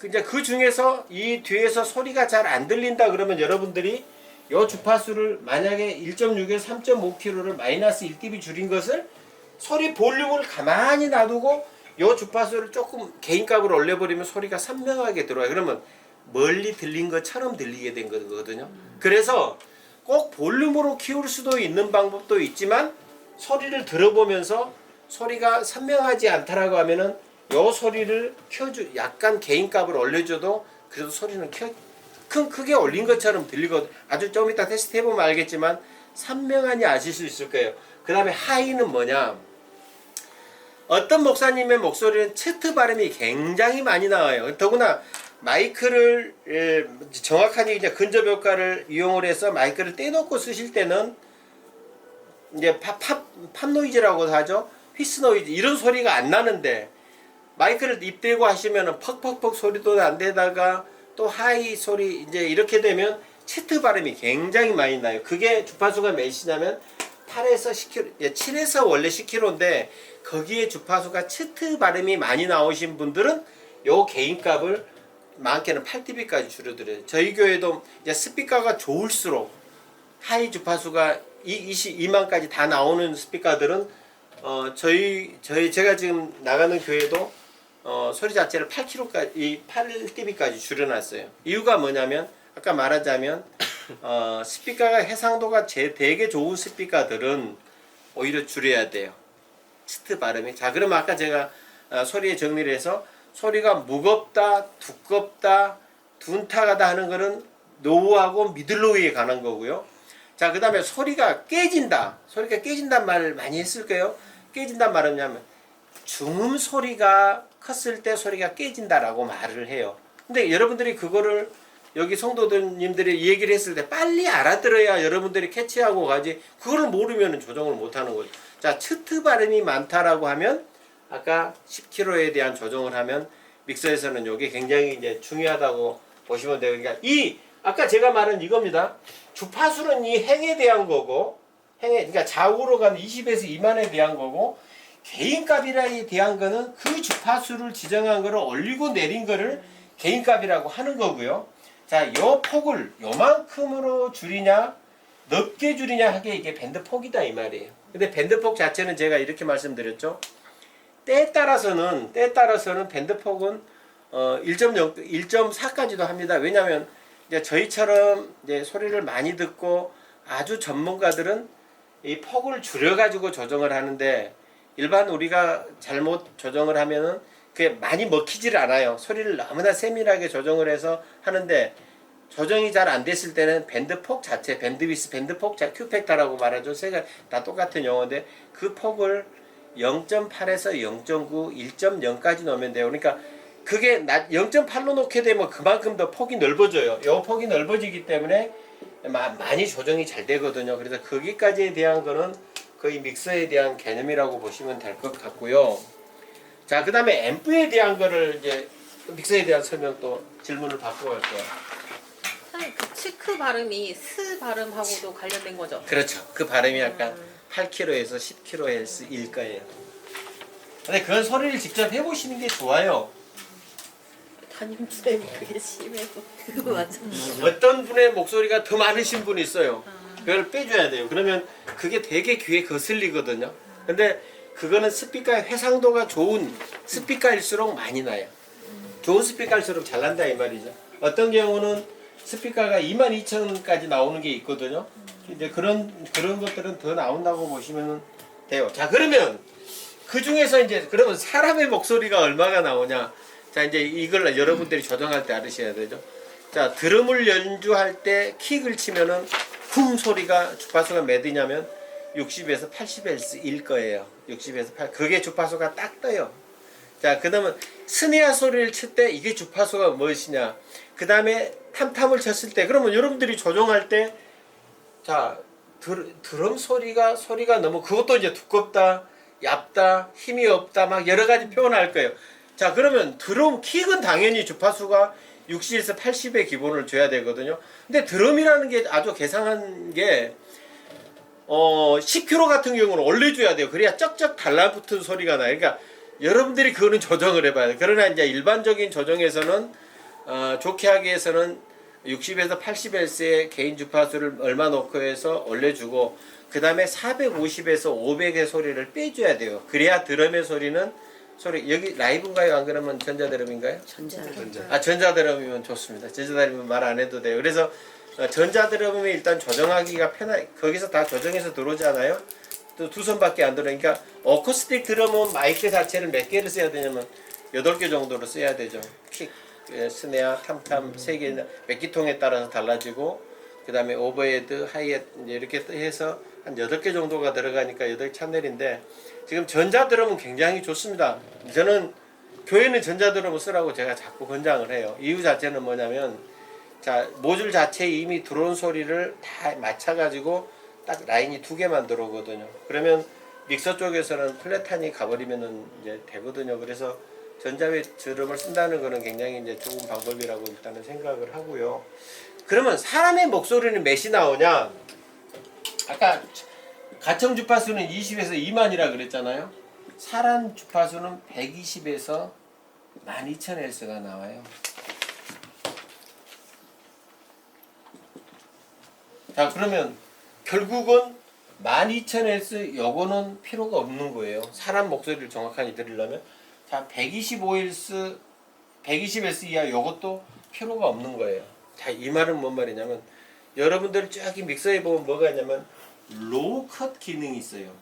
이제 그 중에서 이 뒤에서 소리가 잘 안 들린다 그러면 여러분들이 요 주파수를 만약에 1.6에서 3.5kH를 마이너스 1dB 줄인 것을 소리 볼륨을 가만히 놔두고 요 주파수를 조금 개인값으로 올려버리면 소리가 선명하게 들어와요. 그러면 멀리 들린 것처럼 들리게 된 거거든요. 그래서 꼭 볼륨으로 키울 수도 있는 방법도 있지만 소리를 들어보면서 소리가 선명하지 않다라고 하면은 요 소리를 약간 개인값을 올려줘도 그래도 소리는 크게 올린 것처럼 들리거든. 아주 좀 이따 테스트 해보면 알겠지만 선명하니 아실 수 있을 거예요. 그 다음에 하이는 뭐냐? 어떤 목사님의 목소리는 체트 발음이 굉장히 많이 나와요. 더구나 마이크를 정확하게 이제 근접 효과를 이용을 해서 마이크를 떼놓고 쓰실 때는 이제 팝 노이즈라고 하죠. 휘스 노이즈 이런 소리가 안 나는데 마이크를 입 대고 하시면은 퍽퍽퍽 소리도 안 되다가 또 하이 소리 이제 이렇게 되면 치트 발음이 굉장히 많이 나요. 그게 주파수가 몇이냐면 8에서 10kHz, 7에서 원래 10kHz인데 거기에 주파수가 치트 발음이 많이 나오신 분들은 요 개인값을 많게는 8dB까지 줄여드려요. 저희 교회도 이제 스피커가 좋을수록 하이 주파수가 22만까지 다 나오는 스피커들은 제가 지금 나가는 교회도 소리 자체를 8dB까지 줄여놨어요. 이유가 뭐냐면 아까 말하자면 스피커가 해상도가 되게 좋은 스피커들은 오히려 줄여야 돼요. 치트 발음이. 자, 그러면 아까 제가 소리에 정리를 해서 소리가 무겁다, 두껍다, 둔탁하다 하는 거는 노우하고 미들로우에 관한 거고요. 자, 그 다음에 소리가 깨진다. 소리가 깨진단 말을 많이 했을 거예요. 깨진단 말은 뭐냐면 중음 소리가 컸을 때 소리가 깨진다라고 말을 해요. 근데 여러분들이 그거를 여기 성도님들이 이 얘기를 했을 때 빨리 알아들어야 여러분들이 캐치하고 가지 그거를 모르면 조정을 못하는 거죠. 자, 치트 발음이 많다라고 하면 아까 10kHz에 대한 조정을 하면 믹서에서는 이게 굉장히 이제 중요하다고 보시면 돼요. 그러니까 이 아까 제가 말한 이겁니다. 주파수는 이 행에 대한 거고 그러니까 좌우로 가는 20에서 2만에 대한 거고 개인값이라에 대한 거는 그 주파수를 지정한 거를 올리고 내린 거를 개인값이라고 하는 거고요. 자, 요 폭을 요만큼으로 줄이냐 넓게 줄이냐 하게 이게 밴드 폭이다 이 말이에요. 근데 밴드 폭 자체는 제가 이렇게 말씀드렸죠. 때에 따라서는 밴드 폭은 1.4까지도 합니다. 왜냐하면 이제 저희처럼 이제 소리를 많이 듣고 아주 전문가들은 이 폭을 줄여가지고 조정을 하는데 일반 우리가 잘못 조정을 하면은 그게 많이 먹히질 않아요. 소리를 너무나 세밀하게 조정을 해서 하는데 조정이 잘 안 됐을 때는 밴드 폭 자체, 밴드위스, 밴드 폭 자체, 큐팩터라고 말하죠. 세 가지 다 똑같은 용어인데 그 폭을 0.8에서 0.9, 1.0까지 넣으면 돼요. 그러니까 그게 0.8로 놓게 되면 그만큼 더 폭이 넓어져요. 이 폭이 넓어지기 때문에 많이 조정이 잘 되거든요. 그래서 거기까지에 대한 거는 거의 믹서에 대한 개념이라고 보시면 될 것 같고요. 자, 그 다음에 앰프에 대한 거를 이제 믹서에 대한 설명 또 질문을 받고 갈게요. 선생님, 그 치크 발음이 스 발음하고도 관련된 거죠? 그렇죠. 그 발음이 약간 8kHz에서 10kHz일 거예요. 근데 그런 소리를 직접 해보시는 게 좋아요. 담임쌤이 그게 심해서 그거 맞아. 어떤 분의 목소리가 더 많으신 분이 있어요. 그걸 빼줘야 돼요. 그러면 그게 되게 귀에 거슬리거든요. 근데 그거는 스피커의 해상도가 좋은 스피커일수록 많이 나요. 좋은 스피커일수록 잘 난다 이 말이죠. 어떤 경우는 스피커가 22,000까지 나오는 게 있거든요. 이제 그런 것들은 더 나온다고 보시면 돼요. 자, 그러면 그 중에서 이제 그러면 사람의 목소리가 얼마가 나오냐? 자, 이제 이걸 여러분들이 조정할 때 알으셔야 되죠. 자, 드럼을 연주할 때 킥을 치면은 쿵 소리가 주파수가 몇이냐면 60에서 80Hz일 거예요. 60에서 8. 그게 주파수가 딱 떠요. 자, 그다음은 스네어 소리를 칠 때 이게 주파수가 무엇이냐? 그다음에 탐탐을 쳤을 때 그러면 여러분들이 조정할 때 자, 드럼 소리가 너무 그것도 이제 두껍다, 얇다, 힘이 없다 막 여러 가지 표현할 거예요. 자, 그러면 드럼 킥은 당연히 주파수가 60에서 80의 기본을 줘야 되거든요. 근데 드럼이라는 게 아주 개상한 게 10kg 같은 경우는 올려줘야 돼요. 그래야 쩍쩍 달라붙은 소리가 나요. 그러니까 여러분들이 그거는 조정을 해봐야 돼요. 그러나 이제 일반적인 조정에서는 좋게 하기 위해서는 60에서 80Hz의 개인 주파수를 얼마 놓고 해서 올려주고 그 다음에 450에서 500의 소리를 빼줘야 돼요. 그래야 드럼의 소리는 여기 라이브인가요? 안 그러면 전자드럼인가요? 전자드럼이면 좋습니다. 전자드럼이면 말 안 해도 돼요. 그래서 전자드럼은 일단 조정하기가 거기서 다 조정해서 들어오잖아요. 또 두 손밖에 안 들어오니까 어쿠스틱 드럼은 마이크 자체를 몇 개를 써야 되냐면 8개 정도로 써야 되죠. 킥, 스네어, 탐탐 3개, 맥기통에 따라서 달라지고 그 다음에 오버헤드, 하이햇 이렇게 해서 한 8개 정도가 들어가니까 8 채널인데 지금 전자드럼은 굉장히 좋습니다. 저는 교회는 전자드럼을 쓰라고 제가 자꾸 권장을 해요. 이유 자체는 뭐냐면 자 모듈 자체에 이미 들어온 소리를 다 맞춰가지고 딱 라인이 2개만 들어오거든요. 그러면 믹서 쪽에서는 플랫한이 가버리면은 이제 되거든요. 그래서 전자외 드럼을 쓴다는 거는 굉장히 이제 좋은 방법이라고 일단은 생각을 하고요. 그러면 사람의 목소리는 몇이 나오냐? 아까 가청 주파수는 20에서 2만이라 그랬잖아요. 사람 주파수는 120에서 12,000Hz가 나와요. 자, 그러면 결국은 12,000Hz 요거는 필요가 없는 거예요. 사람 목소리를 정확하게 들으려면. 자, 125Hz, 120Hz 이하 요것도 필요가 없는 거예요. 자, 이 말은 뭔 말이냐면 여러분들 저기 믹서에 보면 뭐가 있냐면 로우 컷 기능이 있어요.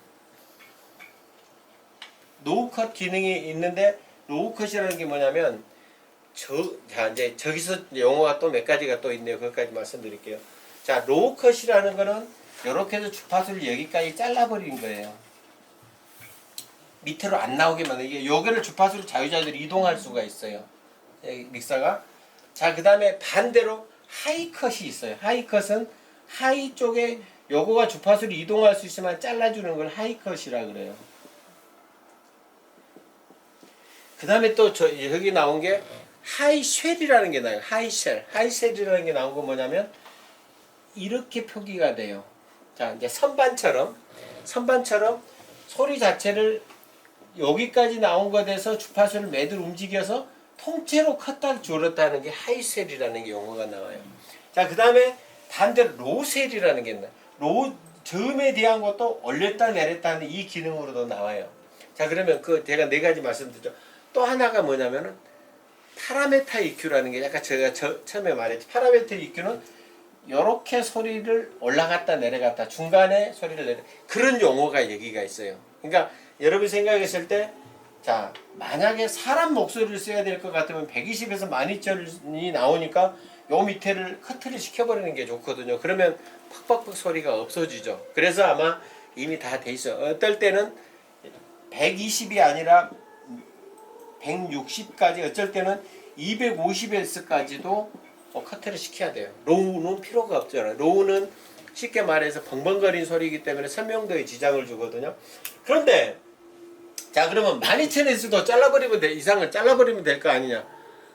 로우 컷 기능이 있는데 로우 컷이라는 게 뭐냐면 자 이제 저기서 용어가 또 몇 가지가 또 있네요. 그것까지 말씀드릴게요. 자, 로우 컷이라는 거는 이렇게 해서 주파수를 여기까지 잘라버리는 거예요. 밑으로 안 나오게 만든 이게 여기를 주파수를 자유자재로 이동할 수가 있어요. 믹서가. 자, 그 다음에 반대로 하이 컷이 있어요. 하이 컷은 하이 쪽에 요거가 주파수를 이동할 수 있으면 잘라주는 걸 하이 컷이라 그래요. 그 다음에 또 여기 나온 게 하이 쉘이라는 게 나와요. 하이 쉘. 하이 쉘이라는 게 나온 건 뭐냐면 이렇게 표기가 돼요. 자, 이제 선반처럼 소리 자체를 여기까지 나온 것에서 주파수를 매들 움직여서 통째로 컸다 줄었다 하는 게 하이셀이라는 게 용어가 나와요. 자, 그 다음에 반대로 로셀이라는 게 있나요? 저음에 대한 것도 올렸다 내렸다 하는 이 기능으로도 나와요. 자, 그러면 그 제가 4가지 말씀드렸죠. 또 하나가 뭐냐면은 파라메타 EQ라는 게 약간 제가 처음에 말했지. 파라메타 EQ는 요렇게 소리를 올라갔다 내려갔다 중간에 소리를 내려 그런 용어가 여기가 있어요. 그러니까 여러분이 생각했을 때 자, 만약에 사람 목소리를 써야 될 것 같으면 120에서 12,000이 나오니까 요 밑에를 커트를 시켜버리는 게 좋거든요. 그러면 팍팍팍 소리가 없어지죠. 그래서 아마 이미 다 돼 있어요. 어떨 때는 120이 아니라 160까지, 어쩔 때는 250Hz까지도 커트를 시켜야 돼요. 로우는 필요가 없잖아요. 로우는 쉽게 말해서 벙벙거리는 소리이기 때문에 선명도에 지장을 주거든요. 그런데 자, 그러면 12,000Hz도 잘라버리면 이상을 잘라버리면 될 거 아니냐.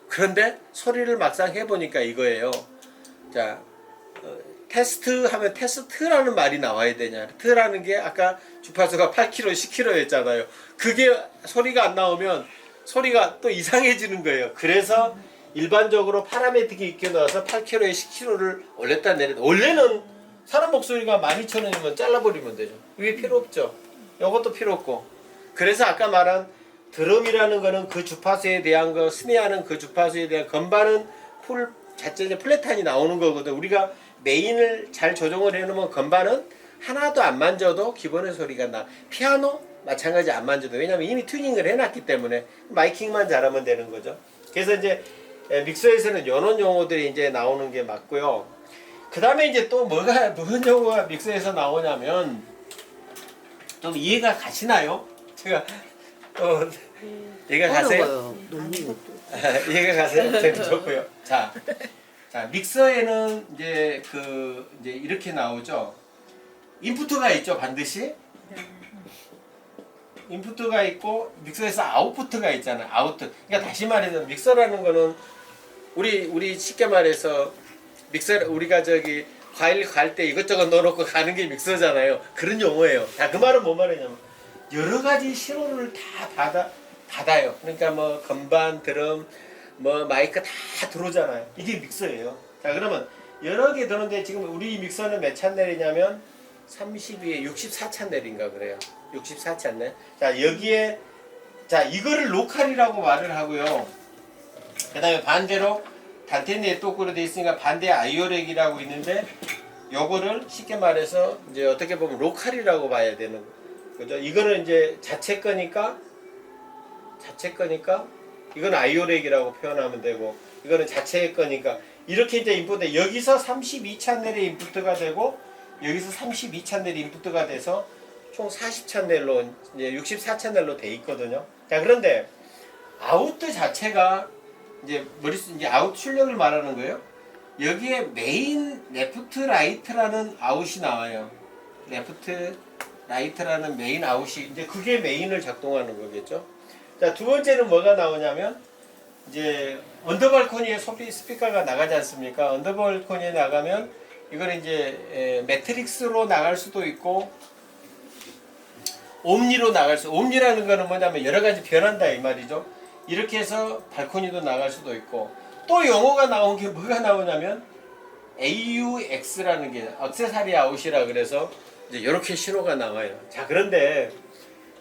그런데 소리를 막상 해보니까 이거예요. 자, 테스트 하면 테스트라는 말이 나와야 되냐. 트라는 게 아까 주파수가 8kg, 10kg였잖아요. 그게 소리가 안 나오면 소리가 또 이상해지는 거예요. 그래서 일반적으로 파라메틱이 익혀 넣어서 8kg에 10kg를 올렸다 내렸다. 원래는 사람 목소리가 12,000원이면 잘라버리면 되죠. 이게 필요 없죠. 이것도 필요 없고. 그래서 아까 말한 드럼이라는 거는 그 주파수에 대한 거, 스네어는 그 주파수에 대한 건반은 자체 플랫한이 나오는 거거든. 우리가 메인을 잘 조정을 해놓으면 건반은 하나도 안 만져도 기본의 소리가 나. 피아노 마찬가지 안 만져도. 왜냐면 이미 튜닝을 해놨기 때문에 마이킹만 잘하면 되는 거죠. 그래서 이제 믹서에서는 이런 용어들이 이제 나오는 게 맞고요. 그 다음에 이제 또 무슨 용어가 믹서에서 나오냐면 좀 이해가 가시나요? 제가 이해가 가세요? 이해가 가세요? 저도 좋고요. 자, 믹서에는 이제 이제 이렇게 나오죠. 인풋가 있죠, 반드시. 인풋가 있고 믹서에서 아웃풋가 있잖아요. 아웃풋. 그러니까 다시 말해서 믹서라는 거는 우리 쉽게 말해서 믹서 우리가 저기 과일 갈 때 이것저것 넣어놓고 가는 게 믹서잖아요. 그런 용어예요. 자, 그 말은 뭔 말이냐면 여러 가지 신호를 다 받아요. 그러니까 뭐 건반, 드럼, 뭐 마이크 다 들어오잖아요. 이게 믹서예요. 자, 그러면 여러 개 들어오는데 지금 우리 믹서는 몇 찬넬이냐면 32에 64찬넬인가 그래요. 64찬넬. 자, 여기에 자, 이거를 로컬이라고 말을 하고요. 그 다음에 반대로 단테 네트워크로 되어 있으니까 반대 아이오렉이라고 있는데 요거를 쉽게 말해서 이제 어떻게 보면 로컬이라고 봐야 되는 거죠. 이거는 이제 자체 거니까 이건 아이오렉이라고 표현하면 되고 이거는 자체의 거니까 이렇게 이제 인풋에 여기서 32찬넬의 인풋가 되고 여기서 32찬넬이 인풋가 돼서 총 40찬넬로 이제 64찬넬로 돼 있거든요. 자, 그런데 아웃 자체가 이제 머릿속 이제 아웃 출력을 말하는 거예요. 여기에 메인 레프트 라이트라는 아웃이 나와요. 레프트 라이트라는 메인 아웃이 이제 그게 메인을 작동하는 거겠죠. 자, 두 번째는 뭐가 나오냐면 이제 언더발코니에 스피커가 나가지 않습니까? 언더발코니에 나가면 이걸 이제 매트릭스로 나갈 수도 있고 옴니로 나갈 수. 옴니라는 거는 뭐냐면 여러 가지 변한다 이 말이죠. 이렇게 해서 발코니도 나갈 수도 있고 또 용어가 나온 게 뭐가 나오냐면 AUX라는 게 액세서리 아웃이라 그래서 이제 이렇게 신호가 나와요. 자, 그런데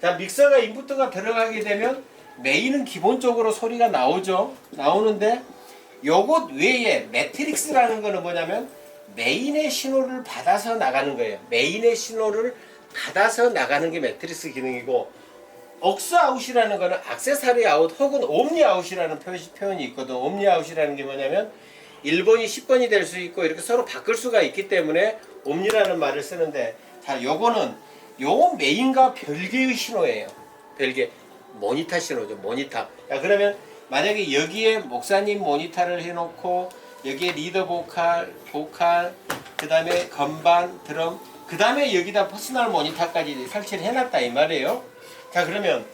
자, 믹서가 인풋가 들어가게 되면 메인은 기본적으로 소리가 나오죠. 나오는데 요것 외에 매트릭스라는 거는 뭐냐면 메인의 신호를 받아서 나가는 거예요. 메인의 신호를 받아서 나가는 게 매트릭스 기능이고 억스 아웃이라는 거는 액세서리 아웃 혹은 옴니 아웃이라는 표현이 있거든. 옴니 아웃이라는 게 뭐냐면 1번이 10번이 될 수 있고 이렇게 서로 바꿀 수가 있기 때문에 옴니라는 말을 쓰는데 자, 요거는 요 메인과 별개의 신호예요. 별개 모니터 신호죠. 모니터. 자, 그러면 만약에 여기에 목사님 모니터를 해놓고 여기에 리더 보컬, 그 다음에 건반, 드럼, 그 다음에 여기다 퍼스널 모니터까지 설치를 해놨다 이 말이에요. 자, 그러면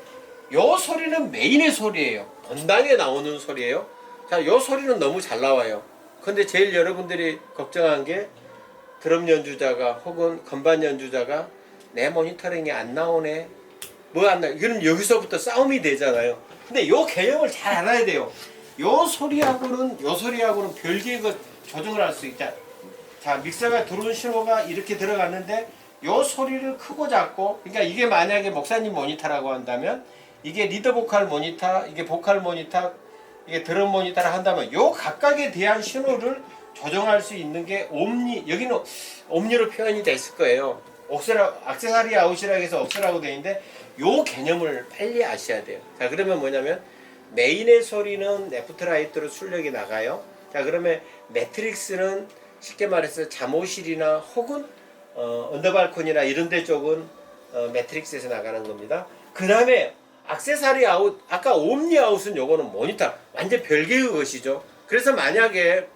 요 소리는 메인의 소리예요. 본당에 나오는 소리예요. 자, 요 소리는 너무 잘 나와요. 근데 제일 여러분들이 걱정한 게 드럼 연주자가 혹은 건반 연주자가 내 모니터링이 안 나오네. 뭐 안 나? 그럼 여기서부터 싸움이 되잖아요. 근데 요 개념을 잘 알아야 돼요. 요 소리하고는 별개의 것 조정을 할 수 있다. 자, 믹서가 들어온 신호가 이렇게 들어갔는데 요 소리를 크고 작고, 그러니까 이게 만약에 목사님 모니터라고 한다면 이게 리더 보컬 모니터, 이게 보컬 모니터, 이게 드럼 모니터를 한다면 요 각각에 대한 신호를 조정할 수 있는 게 옴니, 여기는 옴니로 표현이 됐을 거예요. 액세서리 아웃이라고 해서 억스라고 되어 있는데 요 개념을 빨리 아셔야 돼요. 자, 그러면 뭐냐면 메인의 소리는 레프트 라이트로 출력이 나가요. 자, 그러면 매트릭스는 쉽게 말해서 잠옷실이나 혹은 언더발콘이나 이런 데 쪽은 매트릭스에서 나가는 겁니다. 그 다음에 액세서리 아웃, 아까 옴니 아웃은 요거는 모니터 완전 별개의 것이죠. 그래서 만약에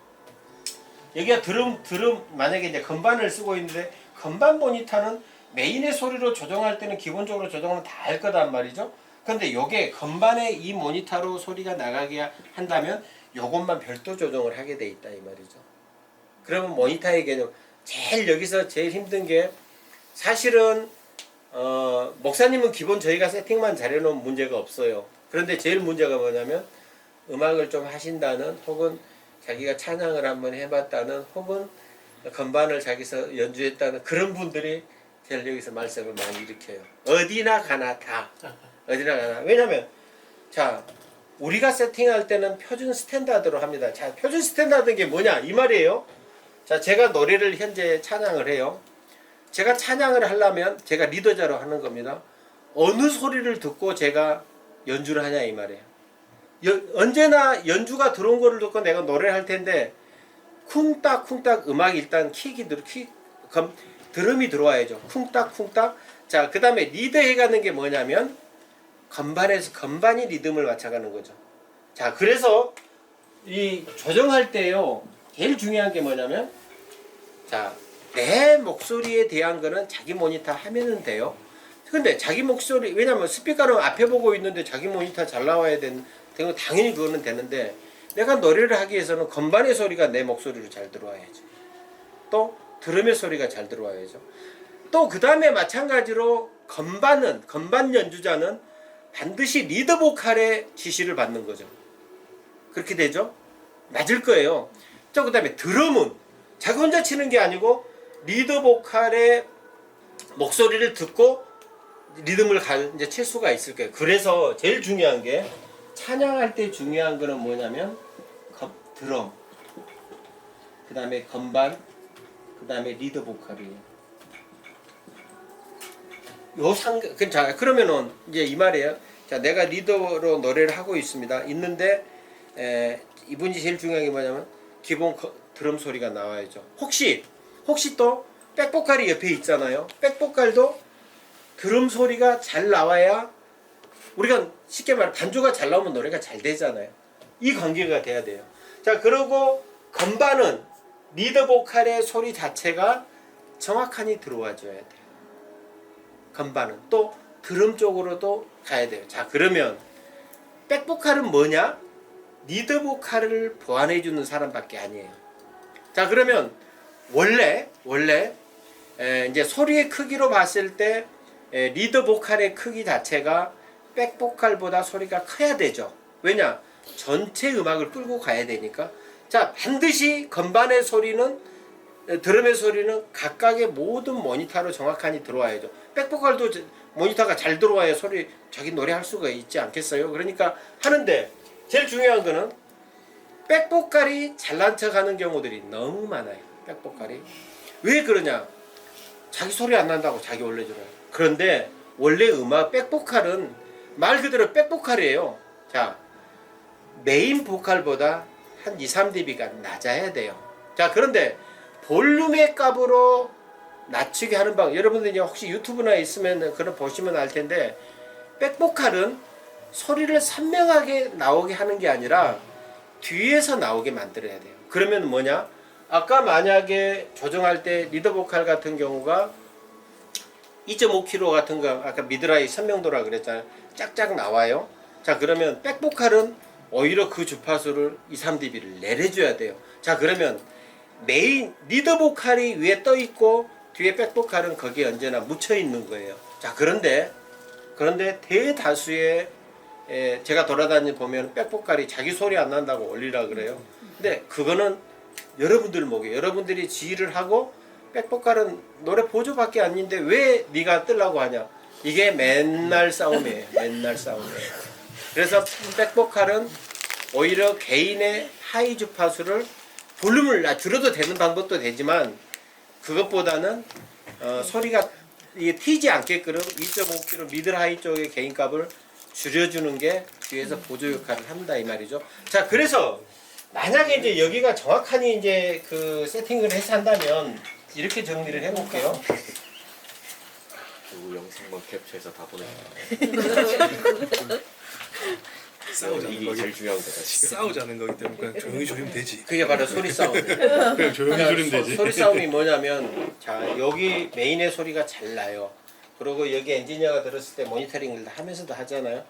여기가 드럼 만약에 이제 건반을 쓰고 있는데 건반 모니터는 메인의 소리로 조정할 때는 기본적으로 조정은 다 할 거단 말이죠. 근데 요게 건반에 이 모니터로 소리가 나가게 한다면 요것만 별도 조정을 하게 돼 있다 이 말이죠. 그러면 모니터의 개념 제일 여기서 제일 힘든 게 사실은 목사님은 기본 저희가 세팅만 잘해놓은 문제가 없어요. 그런데 제일 문제가 뭐냐면 음악을 좀 하신다는 혹은 자기가 찬양을 한번 해봤다는 혹은 건반을 자기서 연주했다는 그런 분들이 제일 여기서 말썽을 많이 일으켜요. 어디나 가나 다. 어디나 가나. 왜냐면 자, 우리가 세팅할 때는 표준 스탠다드로 합니다. 자, 표준 스탠다드는 게 뭐냐 이 말이에요. 자, 제가 노래를 현재 찬양을 해요. 제가 찬양을 하려면 제가 리더자로 하는 겁니다. 어느 소리를 듣고 제가 연주를 하냐 이 말이에요. 언제나 연주가 들어온 거를 듣고 내가 노래를 할 텐데 쿵딱쿵딱 음악이 일단 드럼이 들어와야죠. 쿵딱쿵딱. 자, 그 다음에 리드해가는 게 뭐냐면 건반에서 건반이 리듬을 맞춰가는 거죠. 자, 그래서 이 조정할 때요 제일 중요한 게 뭐냐면 자, 내 목소리에 대한 거는 자기 모니터 하면은 돼요. 근데 자기 목소리, 왜냐면 스피커는 앞에 보고 있는데 자기 모니터 잘 나와야 되는 당연히 그거는 되는데 내가 노래를 하기 위해서는 건반의 소리가 내 목소리로 잘 들어와야죠. 또 드럼의 소리가 잘 들어와야죠. 또 그 다음에 마찬가지로 건반 연주자는 반드시 리더 보컬의 지시를 받는 거죠. 그렇게 되죠? 맞을 거예요. 또 그 다음에 드럼은 자기 혼자 치는 게 아니고 리더 보컬의 목소리를 듣고 리듬을 이제 칠 수가 있을 거예요. 그래서 제일 중요한 게 찬양할 때 중요한 거는 뭐냐면 드럼, 그 다음에 건반, 그 다음에 리더 보컬이에요. 자, 그러면은 이제 이 말이에요. 자, 내가 리더로 노래를 하고 있습니다. 있는데 이분이 제일 중요한 게 뭐냐면 기본 드럼 소리가 나와야죠. 혹시 또 백보컬이 옆에 있잖아요. 백보컬도 드럼 소리가 잘 나와야 우리가 쉽게 말해 반주가 잘 나오면 노래가 잘 되잖아요. 이 관계가 돼야 돼요. 자, 그리고 건반은 리드 보컬의 소리 자체가 정확하니 들어와 줘야 돼요. 건반은 또 드럼 쪽으로도 가야 돼요. 자, 그러면 백보컬은 뭐냐? 리드 보컬을 보완해 주는 사람밖에 아니에요. 자, 그러면 원래 이제 소리의 크기로 봤을 때 리드 보컬의 크기 자체가 백보컬보다 소리가 커야 되죠. 왜냐? 전체 음악을 끌고 가야 되니까. 자, 반드시 건반의 소리는 드럼의 소리는 각각의 모든 모니터로 정확하니 들어와야죠. 백보컬도 모니터가 잘 들어와야 소리 자기 노래할 수가 있지 않겠어요? 그러니까 하는데 제일 중요한 거는 백보컬이 잘난 척하는 경우들이 너무 많아요. 백보컬이 왜 그러냐? 자기 소리 안 난다고 자기 올려주는. 그런데 원래 음악 백보컬은 말 그대로 백보컬이에요. 자, 메인 보컬보다 한 2-3dB가 낮아야 돼요. 자, 그런데 볼륨의 값으로 낮추게 하는 방법, 여러분들이 혹시 유튜브나 있으면 그런 보시면 알 텐데, 백보컬은 소리를 선명하게 나오게 하는 게 아니라 뒤에서 나오게 만들어야 돼요. 그러면 뭐냐? 아까 만약에 조정할 때 리드 보컬 같은 경우가 2.5kg 같은 거 아까 미드라이 선명도라 그랬잖아요. 짝짝 나와요. 자, 그러면 백보컬은 오히려 그 주파수를 2-3dB를 내려줘야 돼요. 자, 그러면 메인 리드 보컬이 위에 떠 있고 뒤에 백보컬은 거기에 언제나 묻혀 있는 거예요. 자, 그런데 대다수의 제가 돌아다니 보면 백보컬이 자기 소리 안 난다고 올리라 그래요. 근데 그거는 여러분들 목에 여러분들이 지휘를 하고 백보컬은 노래 보조밖에 아닌데 왜 네가 뜨려고 하냐? 이게 맨날 싸움이에요. 맨날 싸움이에요. 그래서 백보컬은 오히려 개인의 하이 주파수를 볼륨을 줄여도 되는 방법도 되지만 그것보다는 소리가 이게 튀지 않게끔 2.5kg 미들 하이 쪽의 개인 값을 줄여주는 게 뒤에서 보조 역할을 한다 이 말이죠. 자, 그래서 만약에 이제 여기가 정확하니 이제 그 세팅을 해서 한다면 이렇게 정리를 해볼게요. 그 영상만 캡처해서 다 보내. 싸우자는 이게 거기 제일 중요한 거다 지금. 싸우자는 거기 때문에 그냥 조용히 조리면 되지. 그게 바로 소리 싸움. 그냥 조용히 조리면 되지. 소리 싸움이 뭐냐면 자, 여기 메인의 소리가 잘 나요. 그리고 여기 엔지니어가 들었을 때 모니터링을 다 하면서도 하잖아요.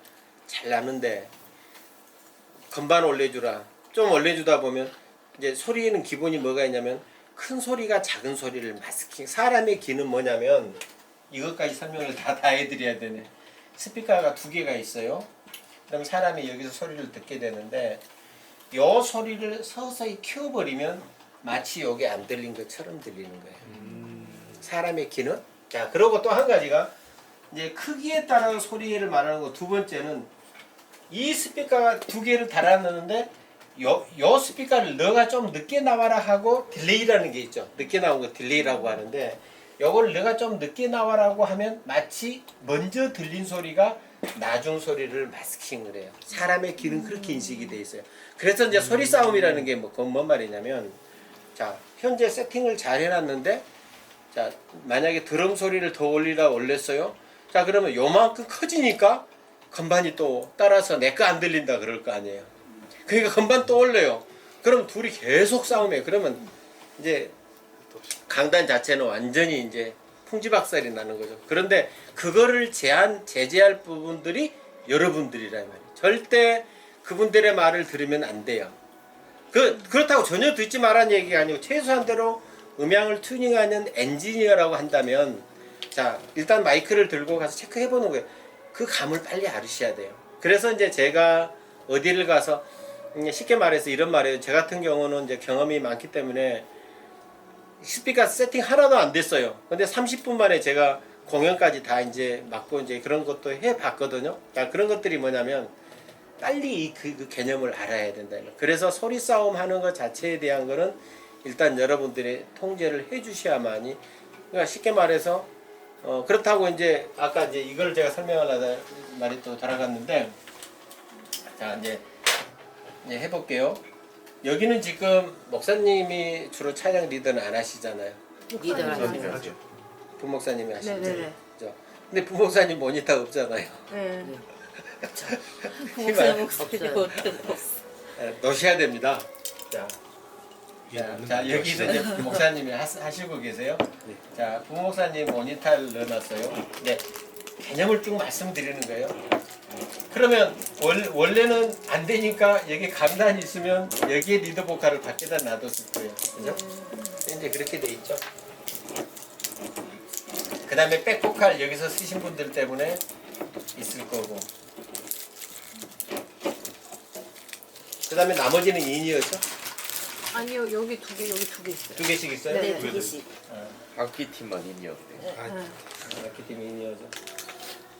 잘 나는데 건반 올려주라. 좀 올려주다 보면 이제 소리에는 기본이 뭐가 있냐면 큰 소리가 작은 소리를 마스킹. 사람의 기는 뭐냐면 이것까지 설명을 다 해드려야 되네. 스피커가 2개가 있어요. 그럼 사람이 여기서 소리를 듣게 되는데 요 소리를 서서히 키워버리면 마치 여기 안 들린 것처럼 들리는 거예요. 사람의 귀는. 자, 그리고 또 한 가지가 이제 크기에 따른 소리를 말하는 거. 두 번째는 이 스피커가 2개를 달아놨는데 요 스피커를 너가 좀 늦게 나와라 하고 딜레이라는 게 있죠. 늦게 나온 거 딜레이라고 하는데 요걸 너가 좀 늦게 나와라고 하면 마치 먼저 들린 소리가 나중 소리를 마스킹을 해요. 사람의 귀는 그렇게 인식이 돼 있어요. 그래서 이제 소리 싸움이라는 게 뭔 말이냐면 자, 현재 세팅을 잘 해놨는데 자, 만약에 드럼 소리를 더 올렸어요. 자, 그러면 요만큼 커지니까 건반이 또 따라서 내 거 안 들린다 그럴 거 아니에요. 그러니까 건반 또 올려요. 그럼 둘이 계속 싸움해요. 그러면 이제 강단 자체는 완전히 이제 풍지박살이 나는 거죠. 그런데 그거를 제재할 부분들이 여러분들이란 말이에요. 절대 그분들의 말을 들으면 안 돼요. 그렇다고 전혀 듣지 말라는 얘기가 아니고 최소한대로 음향을 튜닝하는 엔지니어라고 한다면 자, 일단 마이크를 들고 가서 체크해 보는 거예요. 그 감을 빨리 알으셔야 돼요. 그래서 이제 제가 어디를 가서 쉽게 말해서 이런 말이에요. 제 같은 경우는 이제 경험이 많기 때문에 스피커 세팅 하나도 안 됐어요. 근데 30분 만에 제가 공연까지 다 이제 맡고 이제 그런 것도 해 봤거든요. 그러니까 그런 것들이 뭐냐면 빨리 그 개념을 알아야 된다. 그래서 소리 싸움 하는 것 자체에 대한 거는 일단 여러분들이 통제를 해 주셔야만이, 그러니까 쉽게 말해서 그렇다고 이제 아까 이제 이걸 제가 설명하려다 말이 또 돌아갔는데 자, 이제 해볼게요. 여기는 지금 목사님이 주로 찬양 리더는 안 하시잖아요. 리더를 하죠. 하죠. 부목사님이 하시죠. 네네네. 그죠? 근데 부목사님 모니터 없잖아요. 네. 목소리 목소리 넣으셔야 됩니다. 자, 이게 맞는 자 건지 여기서 이제 목사님이 하시고 계세요. 자, 부목사님 모니터를 넣어놨어요. 네, 개념을 쭉 말씀드리는 거예요. 그러면 원래는 안 되니까 여기 강단이 있으면 여기에 리더 보컬을 밖에다 놔뒀을 거예요. 그죠? 이제 그렇게 돼 있죠. 그 다음에 백 보컬 여기서 쓰신 분들 때문에 있을 거고. 그 다음에 나머지는 인이어죠? 아니요, 여기 두 개, 여기 두 개 있어요. 두 개씩 있어요? 네, 두 개씩. 악기팀만 있니었네. 마케팅 인이어죠.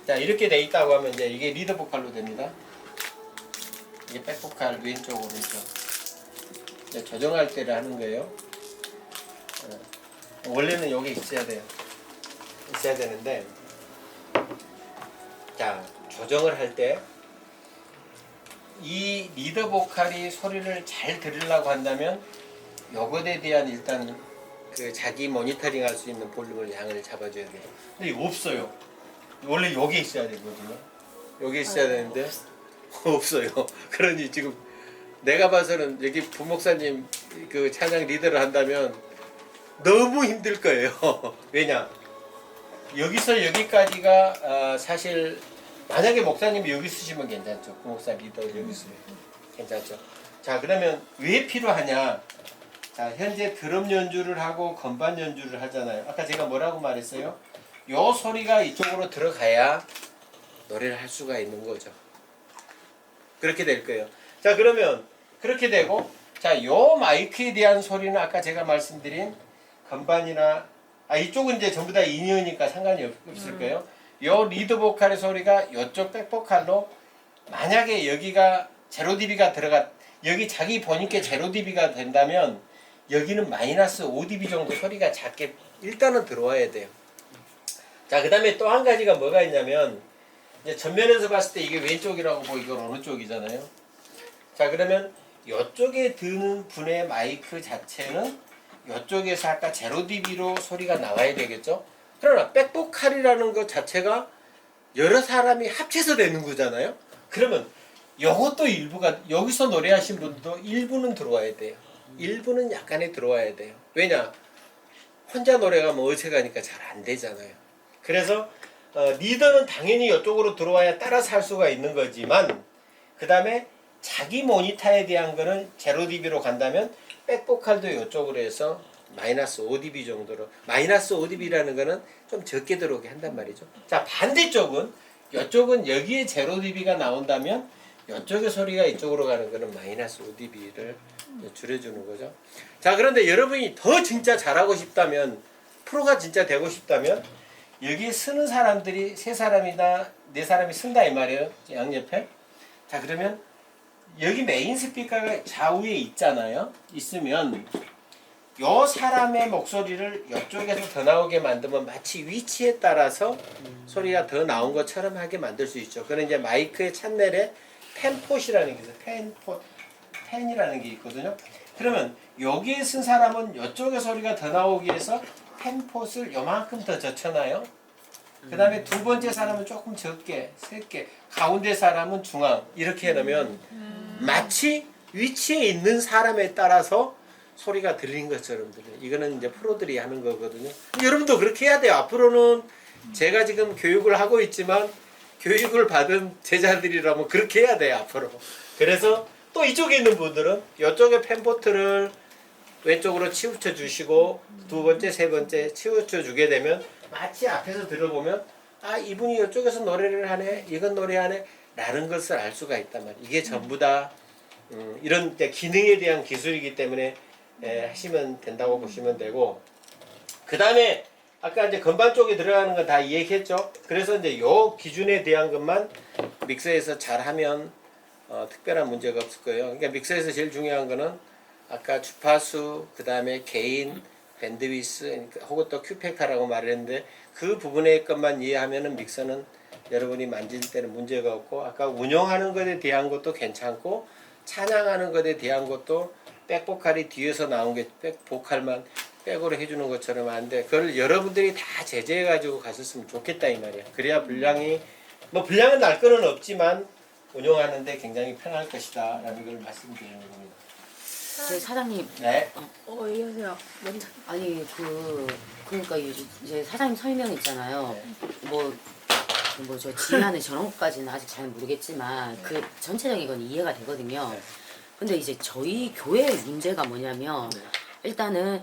자, 이렇게 돼 있다고 하면 이제 이게 리더 보컬로 됩니다. 이게 백 보컬 왼쪽 오른쪽. 이제 조정할 때를 하는 거예요. 원래는 여기 있어야 돼요. 있어야 되는데, 자, 조정을 할 때 이 리더 보컬이 소리를 잘 들으려고 한다면 요것에 대한 일단 그 자기 모니터링 할 수 있는 볼륨을 양을 잡아줘야 돼요. 근데 이거 없어요. 원래 여기 있어야 되거든요. 여기 있어야 되는데 없어요. 그러니 지금 내가 봐서는 여기 부목사님 그 찬양 리더를 한다면 너무 힘들 거예요. 왜냐? 여기서 여기까지가 사실 만약에 목사님이 여기 쓰시면 괜찮죠. 부목사 리더 여기 쓰면 괜찮죠. 자, 그러면 왜 필요하냐? 자, 현재 드럼 연주를 하고 건반 연주를 하잖아요. 아까 제가 뭐라고 말했어요? 요 소리가 이쪽으로 들어가야 노래를 할 수가 있는 거죠. 그렇게 될 거예요. 자, 그러면 그렇게 되고, 자, 요 마이크에 대한 소리는 아까 제가 말씀드린 건반이나 이쪽은 이제 전부 다 인이어니까 상관이 없을 거예요. 요 리드 보컬의 소리가 요쪽 백 보컬로 만약에 여기가 제로 dB가 여기 자기 보니까 제로 dB가 된다면 여기는 마이너스 5dB 정도 소리가 작게 일단은 들어와야 돼요. 자, 그 다음에 또 한 가지가 뭐가 있냐면 이제 전면에서 봤을 때 이게 왼쪽이라고 보이고 어느 쪽이잖아요. 자, 그러면 이쪽에 드는 분의 마이크 자체는 이쪽에서 아까 제로 dB로 소리가 나와야 되겠죠. 그러나 백보컬이라는 것 자체가 여러 사람이 합쳐서 되는 거잖아요. 그러면 이것도 일부가 여기서 노래하신 분도 일부는 들어와야 돼요. 일부는 약간의 들어와야 돼요. 왜냐? 혼자 노래가 뭐 어색하니까 잘 안 되잖아요. 그래서 리더는 당연히 이쪽으로 들어와야 따라서 할 수가 있는 거지만 그 다음에 자기 모니터에 대한 거는 제로 dB로 간다면 백보컬도 이쪽으로 해서 마이너스 5dB 정도로 마이너스 5dB라는 거는 좀 적게 들어오게 한단 말이죠. 자, 반대쪽은 이쪽은 여기에 제로 dB가 나온다면 이쪽의 소리가 이쪽으로 가는 거는 마이너스 5dB를 줄여주는 거죠. 자, 그런데 여러분이 더 진짜 잘하고 싶다면 프로가 진짜 되고 싶다면 여기에 쓰는 사람들이 3사람이나 4사람이 쓴다 이 말이에요. 양옆에. 자, 그러면 여기 메인 스피커가 좌우에 있잖아요. 있으면 요 사람의 목소리를 이쪽에서 더 나오게 만들면 마치 위치에 따라서 소리가 더 나온 것처럼 하게 만들 수 있죠. 그런 이제 마이크의 찬넬에 펜폿이라는 게 있어요. 펜이라는 게 있거든요. 그러면 여기에 쓴 사람은 이쪽의 소리가 더 나오기 위해서 펜폿을 요만큼 더 젖혀놔요. 그 다음에 두 번째 사람은 조금 적게, 셋게, 가운데 사람은 중앙 이렇게 해놓으면 마치 위치에 있는 사람에 따라서 소리가 들리는 것처럼 들려요. 이거는 이제 프로들이 하는 거거든요. 여러분도 그렇게 해야 돼요. 앞으로는 제가 지금 교육을 하고 있지만 교육을 받은 제자들이라면 그렇게 해야 돼요. 앞으로. 그래서 또 이쪽에 있는 분들은 이쪽에 펜포트를 왼쪽으로 치우쳐 주시고 두 번째, 세 번째 치우쳐 주게 되면 마치 앞에서 들어보면 이분이 이쪽에서 노래를 하네, 이건 노래하네 라는 것을 알 수가 있단 말이에요. 이게 전부 다 이런 기능에 대한 기술이기 때문에 하시면 된다고 보시면 되고, 그 다음에 아까 이제 건반 쪽에 들어가는 건 다 이야기했죠. 그래서 이제 요 기준에 대한 것만 믹서에서 잘하면 특별한 문제가 없을 거예요. 그러니까 믹서에서 제일 중요한 거는 아까 주파수, 그 다음에 게인, 밴드위스, 혹은 또 큐팩터라고 말했는데 그 부분의 것만 이해하면은 믹서는 여러분이 만질 때는 문제가 없고, 아까 운영하는 것에 대한 것도 괜찮고 찬양하는 것에 대한 것도 백보컬이 뒤에서 나온 게 백보컬만 백으로 해주는 것처럼 하는데 그걸 여러분들이 다 제재해가지고 갔었으면 좋겠다 이 말이야. 그래야 분량이 뭐 불량은 날 거는 없지만 운영하는데 굉장히 편할 것이다라는 걸 말씀드리는 겁니다. 저희 사장님 네. 얘기하세요. 먼저. 아니 그러니까 이제 사장님 설명 있잖아요. 저 지휘하는 저런 것까지는 아직 잘 모르겠지만 그 전체적인 건 이해가 되거든요. 근데 이제 저희 교회의 문제가 뭐냐면 일단은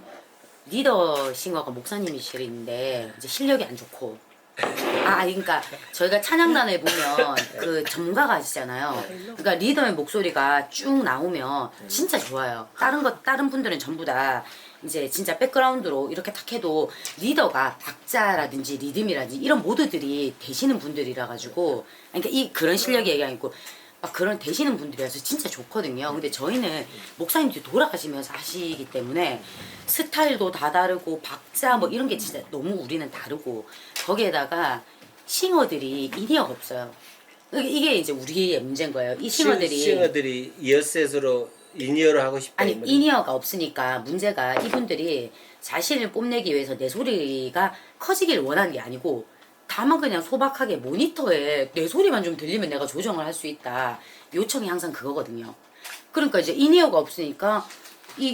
리더 싱어가 목사님이시는데 이제 실력이 안 좋고 그러니까 저희가 찬양단을 보면 그 전문가가 아시잖아요. 그러니까 리더의 목소리가 쭉 나오면 진짜 좋아요. 다른 분들은 전부 다 이제 진짜 백그라운드로 이렇게 딱 해도 리더가 박자라든지 리듬이라든지 이런 모드들이 되시는 분들이라 가지고 그러니까 그런 실력이 얘기 아니고 그런 되시는 분들이라서 진짜 좋거든요. 근데 저희는 목사님들이 돌아가시면서 하시기 때문에 스타일도 다 다르고 박자 뭐 이런 게 진짜 너무 우리는 다르고 거기에다가 싱어들이 인이어가 없어요. 이게 이제 우리의 문제인 거예요. 이 싱어들이 이어셋으로 인이어로 하고 싶다. 아니 인이어가 없으니까 문제가 이분들이 자신을 뽐내기 위해서 내 소리가 커지길 원하는 게 아니고 다만 그냥 소박하게 모니터에 내 소리만 좀 들리면 내가 조정을 할 수 있다. 요청이 항상 그거거든요. 그러니까 이제 인이어가 없으니까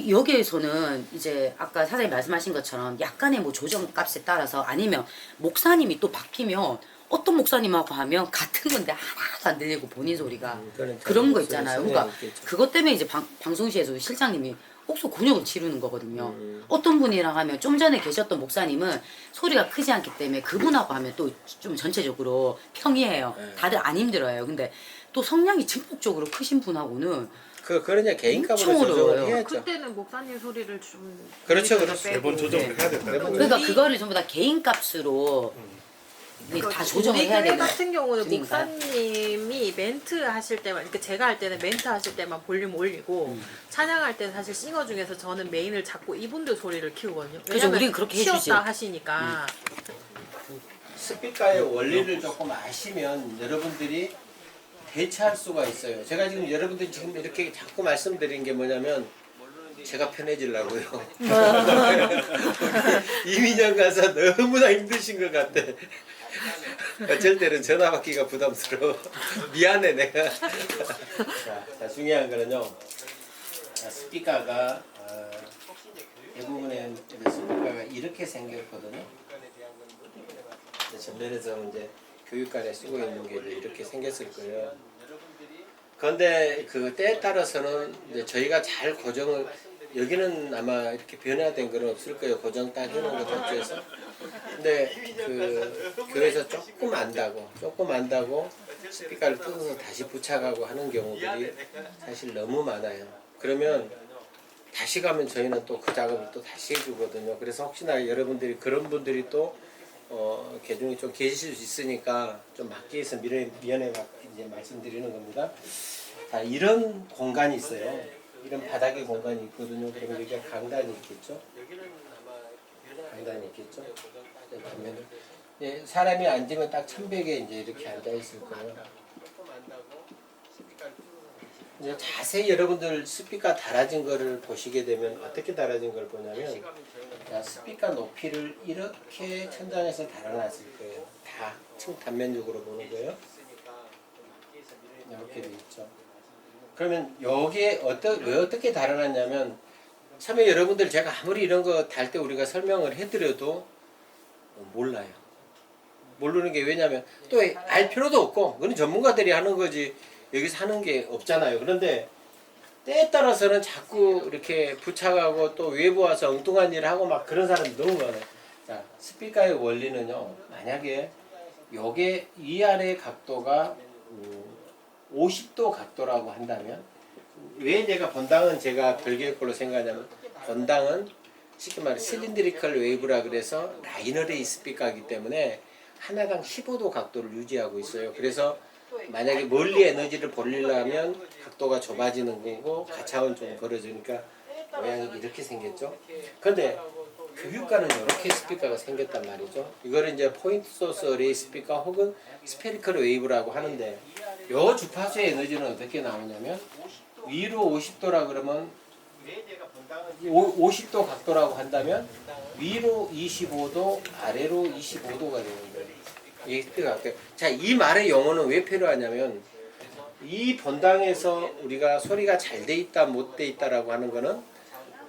여기에서는 이제 아까 사장님 말씀하신 것처럼 약간의 뭐 조정 값에 따라서 아니면 목사님이 또 바뀌면 어떤 목사님하고 하면 같은 건데 하나도 안 들리고 본인 소리가 그런 거 있잖아요. 그러니까 그것 때문에 이제 방송시에서 실장님이 옥소 곤욕을 치르는 거거든요. 어떤 분이랑 하면 좀 전에 계셨던 목사님은 소리가 크지 않기 때문에 그분하고 하면 또 좀 전체적으로 평이해요. 다들 안 힘들어요. 근데 또 성량이 증폭적으로 크신 분하고는 그러냐 개인값으로 엄청 조정을 어려워요. 해야죠. 그때는 목사님 소리를 좀 그렇죠, 미리서 그렇죠. 빼고. 매번 조정을 해야 된다. 그러니까 그거를 전부 다 개인값으로 다 조정을 우리 해야 교회 되는 같은 경우는 그러니까. 목사님이 멘트 하실 때만, 그러니까 제가 할 때는 멘트 하실 때만 볼륨 올리고 찬양할 때는 사실 싱어 중에서 저는 메인을 잡고 이분들 소리를 키우거든요. 그죠, 왜냐면 우린 그렇게 해주지. 쉬었다 하시니까. 스피커의 원리를 조금 아시면 여러분들이 대처할 수가 있어요. 제가 지금 여러분들이 지금 이렇게 자꾸 말씀드린 게 뭐냐면 제가 편해지려고요. 이민영 가서 너무나 힘드신 것 같아. 어쩔 때는 전화 받기가 부담스러워. 미안해 내가. 자, 중요한 거는요. 스피커가 대부분의 스피커가 이렇게 생겼거든요. 전면에서 이제 교육관에 쓰고 있는 게 이렇게 생겼을 거예요. 그런데 그 때에 따라서는 이제 저희가 잘 고정을 여기는 아마 이렇게 변화된 건 없을 거예요. 고정 딱 해놓은 거 자체에서. 근데 그 교회에서 조금 안다고 스피커를 뜯어서 다시 부착하고 하는 경우들이 사실 너무 많아요. 그러면 다시 가면 저희는 또 그 작업을 또 다시 해주거든요. 그래서 혹시나 여러분들이 그런 분들이 또 계중에 좀 계실 수 있으니까 좀 막기 위해서 미연에 이제 말씀드리는 겁니다. 자, 이런 공간이 있어요. 이런 바닥에 공간이 있거든요. 그러면 여기가 강단이 있겠죠. 강단이 있겠죠. 보면은 사람이 앉으면 딱 1100에 이제 이렇게 앉아 있을 거예요. 이제 자세히 여러분들 스피커 달아진 거를 보시게 되면 어떻게 달아진 걸 보냐면 스피커 높이를 이렇게 천장에서 달아놨을 거예요. 다 단면적으로 보는 거예요. 이렇게 돼 있죠. 그러면 여기에 왜 어떻게 달아놨냐면 처음에 여러분들 제가 아무리 이런 거 달 때 우리가 설명을 해드려도 몰라요. 모르는 게 왜냐면 또 알 필요도 없고 그건 전문가들이 하는 거지 여기서 하는 게 없잖아요. 그런데 때에 따라서는 자꾸 이렇게 부착하고 또 외부 와서 엉뚱한 일을 하고 막 그런 사람이 너무 많아요. 자, 스피커의 원리는요. 만약에 요게 위아래 각도가 50도 각도라고 한다면 왜 내가 본당은 제가 별개의 걸로 생각하냐면 본당은 쉽게 말해 실린드리컬 웨이브라 그래서 라이너레이 스피커이기 때문에 하나당 15도 각도를 유지하고 있어요. 그래서 만약에 멀리 에너지를 벌리려면 각도가 좁아지는 거고 가차원 좀 벌어지니까 모양이 이렇게 생겼죠. 그런데 교육관은 이렇게 스피커가 생겼단 말이죠. 이거를 이제 포인트 소스 어레이 스피커 혹은 스페리컬 웨이브라고 하는데 요 주파수의 에너지는 어떻게 나오냐면 위로 50도라 그러면 50도 각도라고 한다면 위로 25도 아래로 25도가 되는 거예요. 이 스피커 갈게요. 자, 이 말의 용어는 왜 필요하냐면 이 본당에서 우리가 소리가 잘 돼 있다 못 돼 있다라고 하는 거는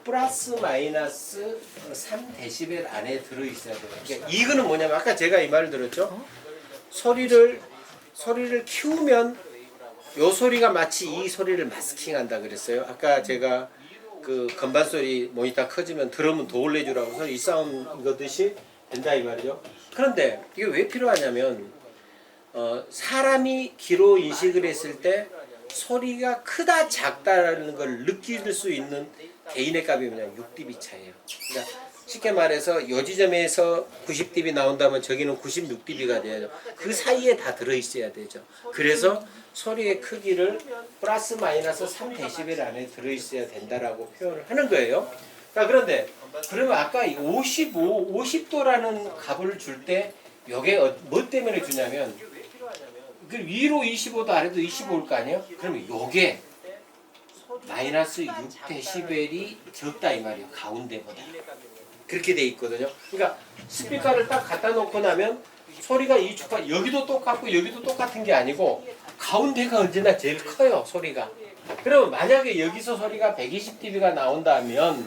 플러스 마이너스 3데시벨 안에 들어 있어야 돼요. 그러니까 이거는 뭐냐면 아까 제가 이 말을 들었죠. 소리를 키우면 요 소리가 마치 이 소리를 마스킹한다 그랬어요. 아까 제가 그 건반 소리 모니터 커지면 드럼은 더 올려주라고 해서 이 싸움 거듯이 된다 이 말이죠. 그런데 이게 왜 필요하냐면 사람이 귀로 인식을 했을 때 소리가 크다 작다라는 걸 느낄 수 있는 개인의 값이 뭐냐 6dB 차이예요. 그러니까 쉽게 말해서 요 지점에서 90dB 나온다면 저기는 96dB가 돼야죠. 그 사이에 다 들어있어야 되죠. 그래서 소리의 크기를 플러스 마이너스 3데시벨 안에 들어있어야 된다라고 표현을 하는 거예요. 자, 그런데 그러면 아까 50도라는 값을 줄 때 이게 뭐 때문에 주냐면 그 위로 25도 아래도 25일 거 아니에요? 그러면 요게 마이너스 6데시벨이 적다 이 말이에요. 가운데보다. 그렇게 돼 있거든요. 그러니까 스피커를 딱 갖다 놓고 나면 소리가 이 주파 여기도 똑같고 여기도 똑같은 게 아니고 가운데가 언제나 제일 커요. 소리가. 그러면 만약에 여기서 소리가 120dB가 나온다면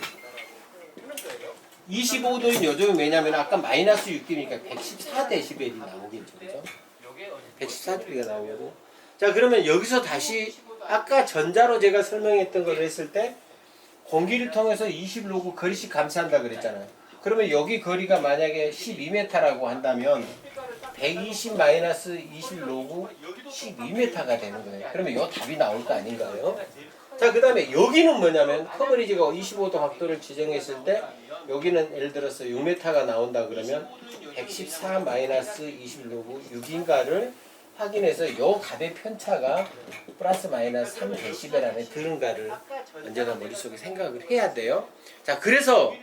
25도인 요즘은 왜냐면 아까 마이너스 6dB니까 114dB이 나오겠죠. 그죠? 114dB가 나오거든요. 자, 그러면 여기서 다시 아까 전자로 제가 설명했던 걸 했을 때 공기를 통해서 20로그 거리씩 감싸한다 그랬잖아요. 그러면 여기 거리가 만약에 12m라고 한다면 120 마이너스 20로그 12m가 되는 거예요. 그러면 요 답이 나올 거 아닌가요? 자, 그 다음에 여기는 뭐냐면 커버리지가 25도 각도를 지정했을 때 여기는 예를 들어서 6m가 나온다 그러면 114 마이너스 20로그 6인가를 확인해서 요 값의 편차가 플러스 마이너스 3데시벨 안에 드는가를 언제나 머릿속에 생각을 해야 돼요. 자, 그래서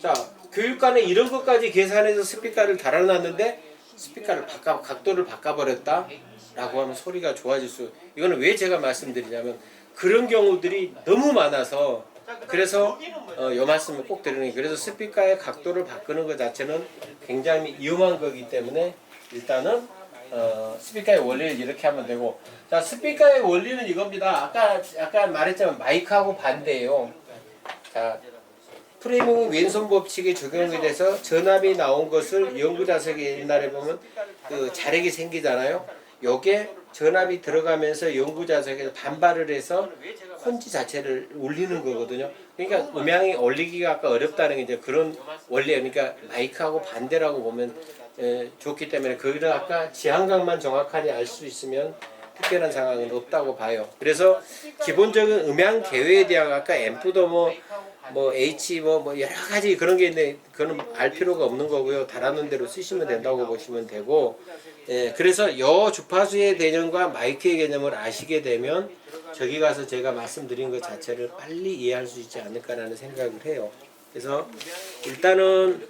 자 교육관에 이런 것까지 계산해서 스피커를 달아놨는데 스피커를 각도를 바꿔버렸다 라고 하면 소리가 좋아질 수. 이거는 왜 제가 말씀드리냐면 그런 경우들이 너무 많아서 그래서 요 말씀을 꼭 드리는. 그래서 스피커의 각도를 바꾸는 것 자체는 굉장히 위험한 거기 때문에 일단은 스피커의 원리를 이렇게 하면 되고. 자, 스피커의 원리는 이겁니다. 아까 말했지만 마이크하고 반대예요. 자, 프레이밍 왼손 법칙에 적용이 돼서 전압이 나온 것을 연구 자석에 옛날에 보면 그 자력이 생기잖아요. 요게 전압이 들어가면서 연구 자석에서 반발을 해서 콘지 자체를 올리는 거거든요. 그러니까 음향이 올리기가 아까 어렵다는 게 이제 그런 원리예요. 그러니까 마이크하고 반대라고 보면 좋기 때문에 거기를 아까 지향각만 정확하게 알 수 있으면 특별한 상황은 없다고 봐요. 그래서 기본적인 음향 계획에 대한 아까 앰프도 뭐 H 여러 가지 그런 게 있는데 그거는 알 필요가 없는 거고요. 달아놓은 대로 쓰시면 된다고 보시면 되고. 그래서 요 주파수의 개념과 마이크의 개념을 아시게 되면 저기 가서 제가 말씀드린 것 자체를 빨리 이해할 수 있지 않을까라는 생각을 해요. 그래서 일단은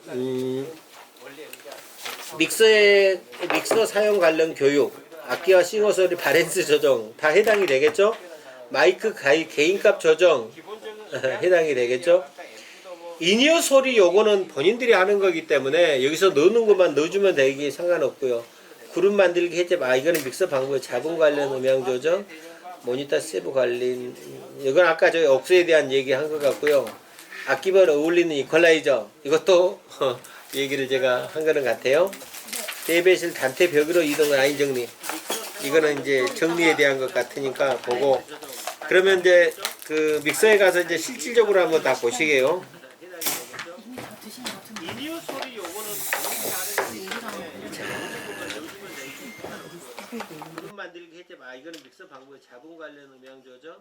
믹서 사용 관련 교육, 악기와 싱어소리 바랜스 조정 다 해당이 되겠죠? 마이크 개인값 조정 해당이 되겠죠? 인이어 소리 요거는 본인들이 하는 거기 때문에 여기서 넣는 것만 넣어주면 되기 상관없고요. 그룹 만들기 했지 이거는 믹서 방법의 자분 관련 음향 조정, 모니터 세부 관련, 이건 아까 저희 억수에 대한 얘기 한 것 같고요. 악기별 어울리는 이퀄라이저, 이것도 얘기를 제가 한 거는 같아요. 대배실 단테 벽으로 이동 라인 정리, 이거는 이제 정리에 대한 것 같으니까 보고. 그러면 이제 그 믹서에 가서 이제 실질적으로 한번 다 보시게요. 인이어 소리 요거는 그룹 만들기 했지 이거는 믹서 방법의 자분 관련 음향 조정,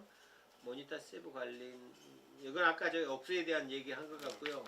모니터 세부 관련, 이건 아까 저희 억수에 대한 얘기 한 것 같고요.